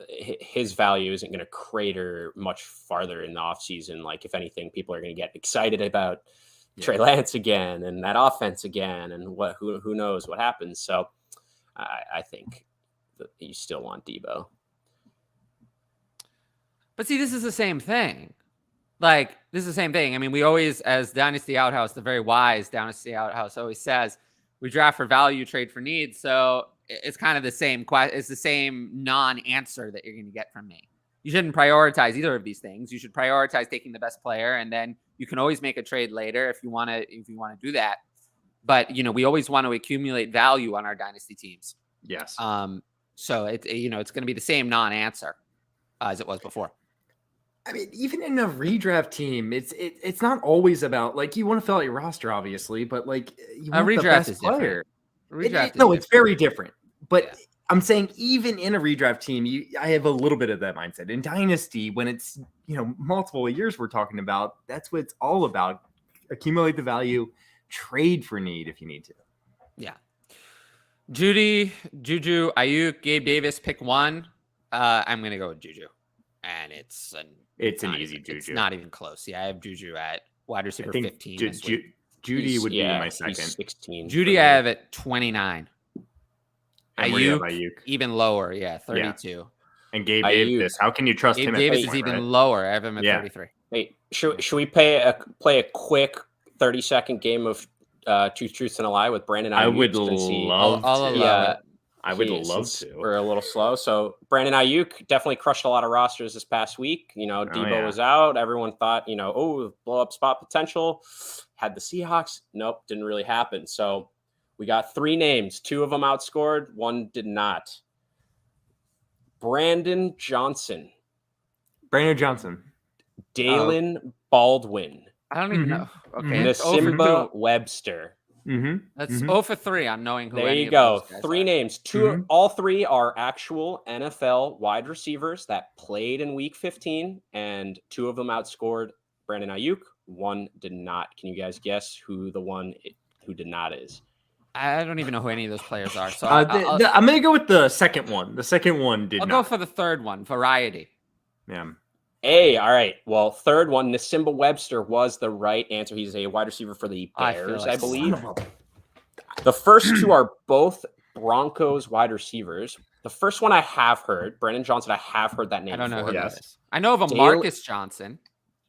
his value isn't going to crater much farther in the offseason. Like, if anything, people are going to get excited about Trey Lance again and that offense again, and who knows what happens. So I think that you still want Debo. But see, this is the same thing. I mean, we always, as Dynasty Outhouse, the very wise Dynasty Outhouse always says, we draft for value, trade for need. So it's kind of the same it's the same non-answer that you're going to get from me. You shouldn't prioritize either of these things. You should prioritize taking the best player, and then you can always make a trade later if you want to do that. But we always want to accumulate value on our dynasty teams. Yes. So it's going to be the same non-answer as it was before. I mean, even in a redraft team, it's not always about, like, you want to fill out your roster, obviously, but like, you want the best player. It's very different. But I'm saying, even in a redraft team, I have a little bit of that mindset. In Dynasty, when it's multiple years we're talking about, that's what it's all about. Accumulate the value, trade for need if you need to. Yeah. Juju, Ayuk, Gabe Davis, pick one. I'm gonna go with Juju, and it's an easy Juju. It's not even close. Yeah, I have Juju at wide receiver 15. Judy would be my second. 16. Judy, I have at 29. Ayuk even lower. Yeah, 32. Yeah. And Gabe Davis, how can you trust him? Gabe Davis is even lower. I have him at 33. Hey, should we play a quick 30-second game of Two Truths and a Lie with Brandon? I would love to. Yeah. I would love to. We're a little slow. So Brandon Ayuk definitely crushed a lot of rosters this past week. Debo was out. Everyone thought, blow up spot potential. Had the Seahawks. Nope, didn't really happen. So we got 3 names. 2 of them outscored. 1 did not. Brandon Johnson. Dalen Baldwin. I don't even know. Okay. Nasimba Webster. That's 0 for 3 on knowing who. There you go. 3 names. All 3 are actual NFL wide receivers that played in Week 15, and 2 of them outscored Brandon Ayuk. 1 did not. Can you guys guess who the one who did not is? I don't even know who any of those players are. So I'm going to go with the second one. The second one did not. I'll go for the third one. Variety. Yeah. Hey, all right. Well, third one, Nasimba Webster was the right answer. He's a wide receiver for the Bears, I believe. The first 2 are both Broncos wide receivers. The first one I have heard, Brandon Johnson, I have heard that name. I don't know before. who that is. I know of a Marcus Johnson.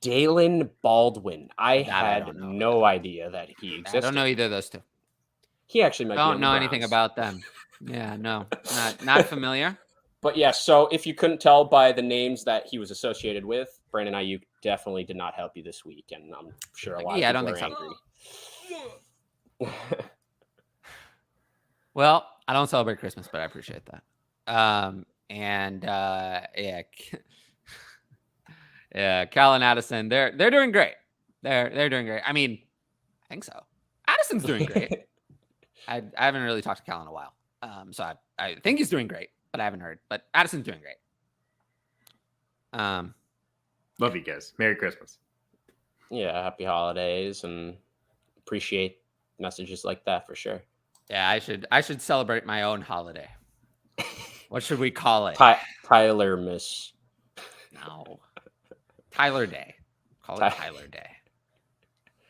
Dalen Baldwin. I had no idea that he existed. I don't know either of those 2. He actually might don't know anything about them. Yeah, no, not familiar. But yeah, so if you couldn't tell by the names that he was associated with, Brandon Ayuk definitely did not help you this week, and I'm sure a lot of people are angry. Well, I don't celebrate Christmas, but I appreciate that. Cal and Addison, they're doing great. They're doing great. I mean, I think so. Addison's doing great. I haven't really talked to Cal in a while. So I think he's doing great, but I haven't heard. But Addison's doing great. Love you guys. Merry Christmas. Yeah, happy holidays, and appreciate messages like that for sure. Yeah, I should celebrate my own holiday. What should we call it? Tyler Miss. No. Tyler Day. Call it Tyler Day.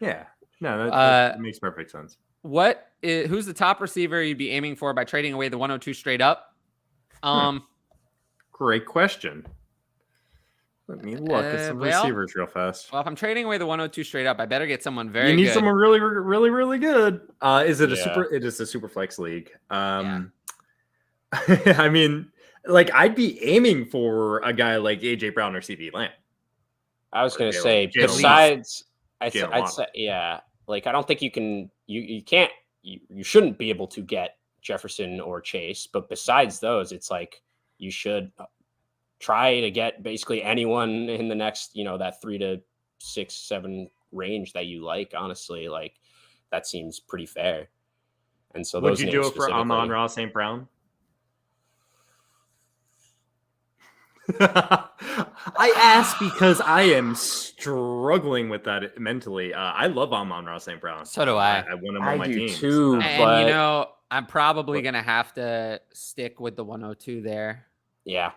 Yeah. No, that makes perfect sense. Who's the top receiver you'd be aiming for by trading away the 102 straight up? Great question. Let me look at some receivers real fast. Well, if I'm trading away the 102 straight up, I better get someone very good. You need someone really, really, really good. Is it it is a super flex league. I mean, like, I'd be aiming for a guy like AJ Brown or CeeDee Lamb. I was going to say, besides, I'd say, yeah, like, I don't think you can, you can't, you shouldn't be able to get Jefferson or Chase, but besides those, it's like, you should try to get basically anyone in the next, that 3 to 6, 7 range that you like. Honestly, like, that seems pretty fair. And so, would you do it for Amon-Ra St. Brown? I ask because I am struggling with that mentally. I love Amon-Ra St. Brown. So do I. I want him on my team too. And I'm probably gonna have to stick with the 102 there. Yeah.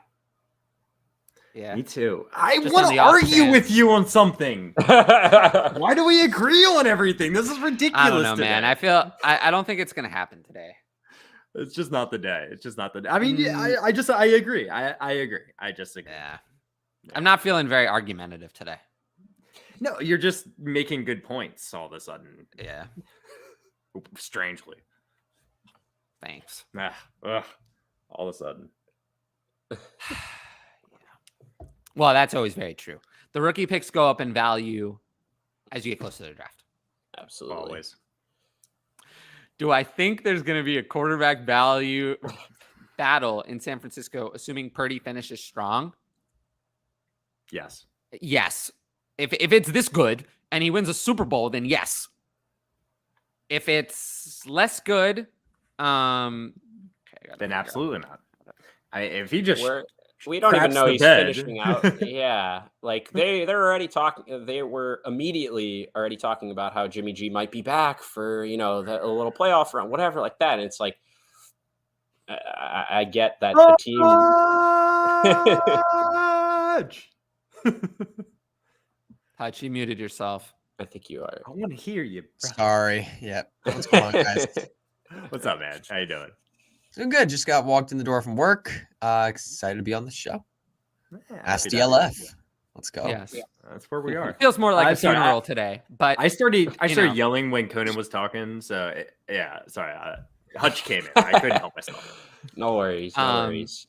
Yeah. Me too. I want to argue with you on something. Why do we agree on everything? This is ridiculous. I don't know, man. I don't think it's gonna happen today. It's just not the day. It's just not the day. I mean, I agree. I agree. I just agree. Yeah. I'm not feeling very argumentative today. No, you're just making good points all of a sudden. Yeah. Strangely. Thanks. All of a sudden. Yeah. Well, that's always very true. The rookie picks go up in value as you get closer to the draft. Absolutely. Always. Do I think there's going to be a quarterback value battle in San Francisco, assuming Purdy finishes strong? Yes. Yes. If it's this good and he wins a Super Bowl, then yes. If it's less good, then absolutely not. If he just we don't even know he's finishing out. Yeah, like they're already talking. They were immediately already talking about how Jimmy G might be back for a little playoff run, whatever, like that. And it's like I get that the team. Hutch, you muted yourself. I think you are. I want to hear you. Bro. Sorry. Yep. What's going on, guys? What's up, man? How you doing? Doing good. Just got walked in the door from work. Excited to be on the show. Yeah, Ask DLF. Let's go. Yes. Yeah, that's where we are. It feels more like a funeral today. But I started yelling when Conan was talking. So sorry. Hutch came in. I couldn't help myself. No worries. No worries.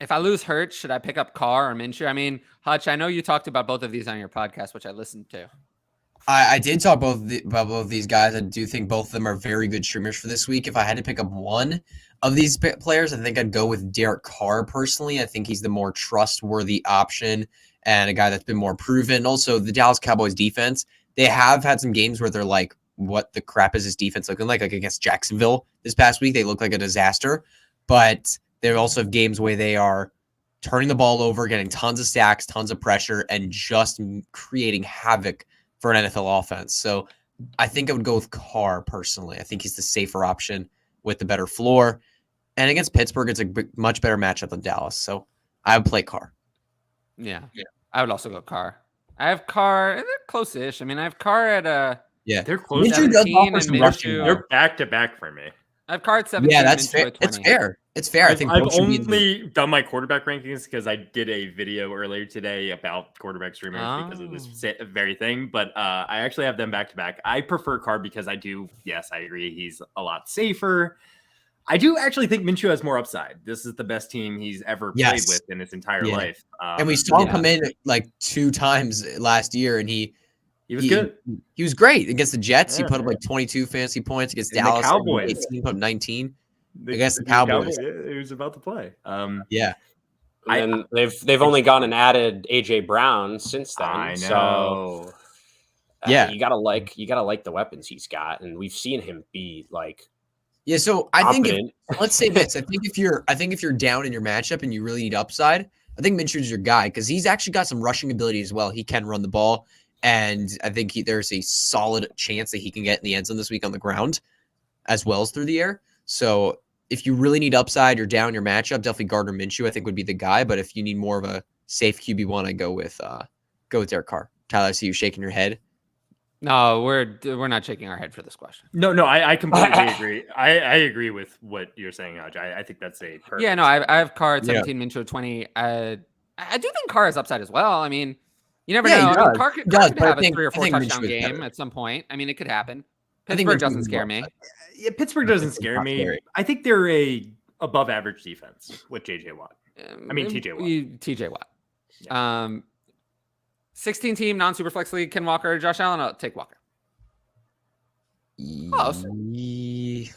If I lose Hurts, should I pick up Carr or Minshew? I mean, Hutch, I know you talked about both of these on your podcast, which I listened to. I did talk about both of these guys. I do think both of them are very good streamers for this week. If I had to pick up one of these players, I think I'd go with Derek Carr personally. I think he's the more trustworthy option and a guy that's been more proven. Also, the Dallas Cowboys defense, they have had some games where they're like, what the crap is this defense looking like? Like against Jacksonville this past week, they look like a disaster. But they also have games where they are turning the ball over, getting tons of sacks, tons of pressure, and just creating havoc for an NFL offense. So I think I would go with Carr personally. I think he's the safer option with the better floor. And against Pittsburgh, it's a much better matchup than Dallas. So I would play Carr. Yeah. I would also go Carr. I have Carr. They're close-ish. I mean, I have Carr at they're close. Minshew does offer some rushing. They're back-to-back for me. I have Carr at 17. Yeah, that's fair. It's fair. It's fair. I think I've only done my quarterback rankings because I did a video earlier today about quarterback streamers because of this very thing. But I actually have them back to back. I prefer Carr because I agree. He's a lot safer. I do actually think Minshew has more upside. This is the best team he's ever played with in his entire life. And we saw him come in like 2 times last year, and he was good. He was great against the Jets. He put up like 22 fantasy points against Dallas. The Cowboys. 18, put up 19 against the Cowboys. He was about to play. And they've only gone and added AJ Brown since then. I know. Yeah. you gotta like the weapons he's got, and we've seen him be like. Yeah, so I think confident. let's say this. I think if you're down in your matchup and you really need upside, I think Minshew's your guy because he's actually got some rushing ability as well. He can run the ball, and I think there's a solid chance that he can get in the end zone this week on the ground, as well as through the air. So if you really need upside, you're down in your matchup, definitely Gardner Minshew I think would be the guy. But if you need more of a safe QB1, I go with Derek Carr. Tyler, I see you shaking your head. No, we're not shaking our head for this question. No, I completely agree. I agree with what you're saying, Hodge. I think that's a perfect. Yeah, no, I have Carr at 17, Minshew at 20. I do think Carr has upside as well. I mean, you never know. I mean, Carr could have a 3 or 4 touchdown game at some point. I mean, it could happen. Pittsburgh doesn't scare me. Yeah, Pittsburgh doesn't scare me. I think they're a above average defense with JJ Watt. I mean TJ Watt. TJ Watt. Yeah. 16 team non-super flex league. Ken Walker, Josh Allen. I'll take Walker. Close.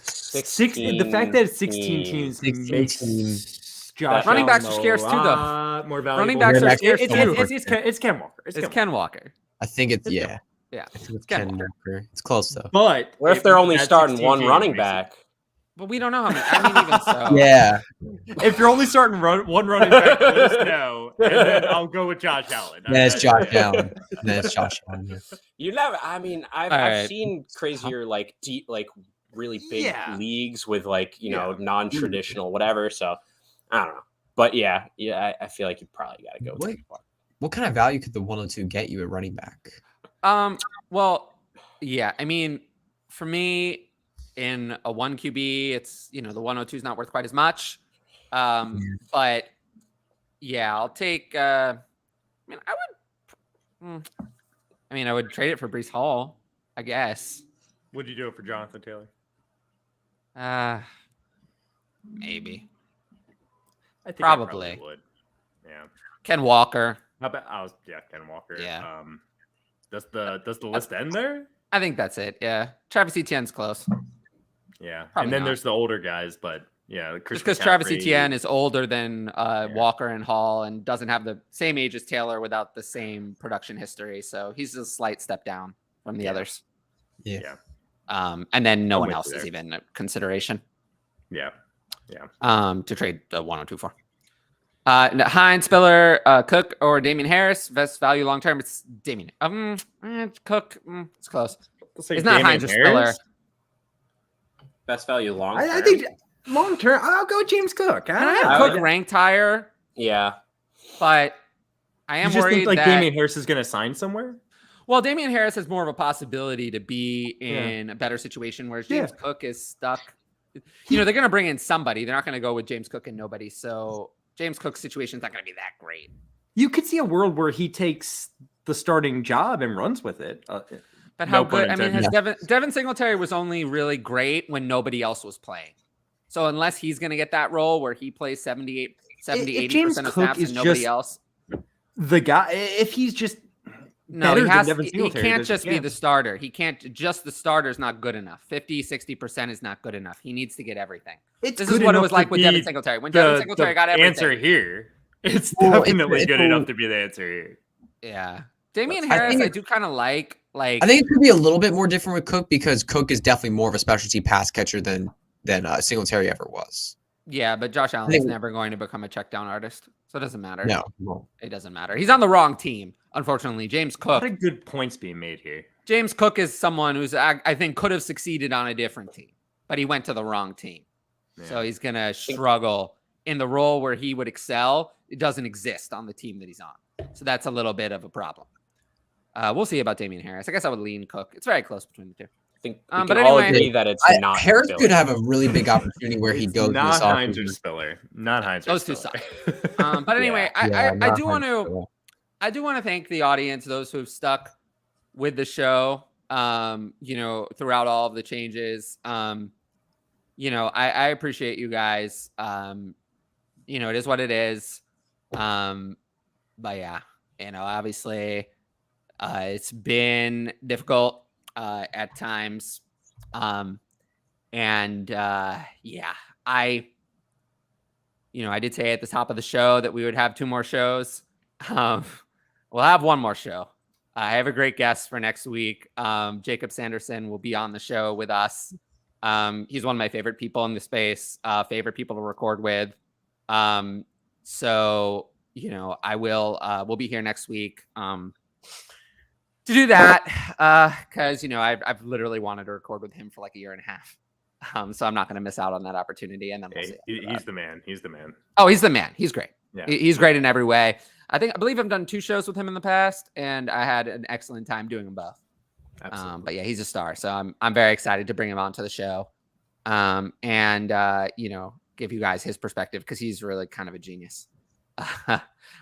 16. The fact that it's 16 teams makes Josh running backs Allen are scarce too, though. More valuable. Running backs are scarce too. It's Ken Walker. It's Ken Walker. I think it's yeah. Yeah, I think it's Ken Walker. It's close though. But What if they're only starting one running back? But we don't know how many. I mean, even so. Yeah. If you're only starting one running back, let us know, and then I'll go with Josh Allen. That's Josh Allen. That's Josh Allen. Yeah. You never. I mean, I've seen crazier like deep, like really big leagues with like non-traditional whatever. So I don't know, but yeah, I feel like you probably got to go. What kind of value could the 102 get you at running back? Well, yeah. I mean, for me, in a 1 QB, it's the 102 is not worth quite as much. But yeah, I'll take. I would trade it for Breece Hall, I guess. Would you do it for Jonathan Taylor? Maybe. I think Probably. I would. Yeah. Ken Walker. How about Ken Walker. Yeah. Does the list end there? I think that's it. Yeah. Travis Etienne's close. Yeah. Probably and then not. there's the older guys, but yeah, just because Travis Etienne is older than Walker and Hall and doesn't have the same age as Taylor without the same production history. So he's a slight step down from the others. Yeah. And then no one else is even a consideration. Yeah. To trade the 102 for. Hines, Spiller, Cook, or Damian Harris. Best value long term. It's Damian. Cook. It's close. It's not Hines or Spiller. Best value long term. I think long term. I'll go James Cook. I have Cook ranked higher. Yeah, but I am worried think that Damian Harris is going to sign somewhere. Well, Damian Harris has more of a possibility to be in a better situation, whereas James Cook is stuck. They're going to bring in somebody. They're not going to go with James Cook and nobody. So James Cook's situation is not going to be that great. You could see a world where he takes the starting job and runs with it. But how good? I mean, Devin Singletary was only really great when nobody else was playing. So unless he's going to get that role where he plays 70, 80% of snaps and nobody else. The guy, if he's just no, he can't just be the starter. He can't just the starter is not good enough. 50, 60% is not good enough. He needs to get everything. This is what it was like with Devin Singletary. When Devin Singletary got everything. Answer here. It's definitely good enough to be the answer here. Yeah. Damian Harris, I do kind of like. I think it could be a little bit more different with Cook because Cook is definitely more of a specialty pass catcher than Singletary ever was. Yeah, but Josh Allen is never going to become a check down artist, so it doesn't matter. No, it doesn't matter. He's on the wrong team, unfortunately. James Cook. A lot of good points being made here. James Cook is someone who's I think could have succeeded on a different team, but he went to the wrong team, so he's gonna struggle in the role where he would excel. It doesn't exist on the team that he's on, so that's a little bit of a problem. We'll see about Damian Harris. I guess I would lean Cook. It's very close between the two. I think we can all agree that it's not Harris could have a really big opportunity where he'd go. Not Hines or Spiller. Not Hines. Those two suck. But anyway, I do want to thank the audience, those who have stuck with the show. Throughout all of the changes. I appreciate you guys. It is what it is. But yeah, obviously. It's been difficult at times. I did say at the top of the show that we would have 2 more shows. We'll have 1 more show. I have a great guest for next week. Jacob Sanderson will be on the show with us. He's one of my favorite people in the space, favorite people to record with. So, you know, we'll be here next week to do that because, you know, I've literally wanted to record with him for like a year and a half. So I'm not going to miss out on that opportunity. And then we'll see. He's the man. He's the man. Oh, he's the man. He's great. Yeah. He's great in every way. I believe I've done 2 shows with him in the past, and I had an excellent time doing them both. Absolutely. But yeah, he's a star. So I'm very excited to bring him onto the show. You know, give you guys his perspective because he's really kind of a genius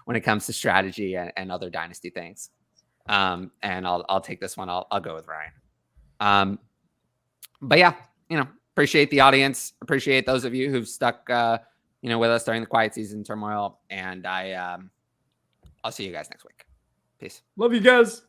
when it comes to strategy and other Dynasty things. And I'll take this one. I'll go with Ryan. But yeah, you know, appreciate the audience. Appreciate those of you who've stuck, you know, with us during the quiet season turmoil. And I'll see you guys next week. Peace. Love you guys.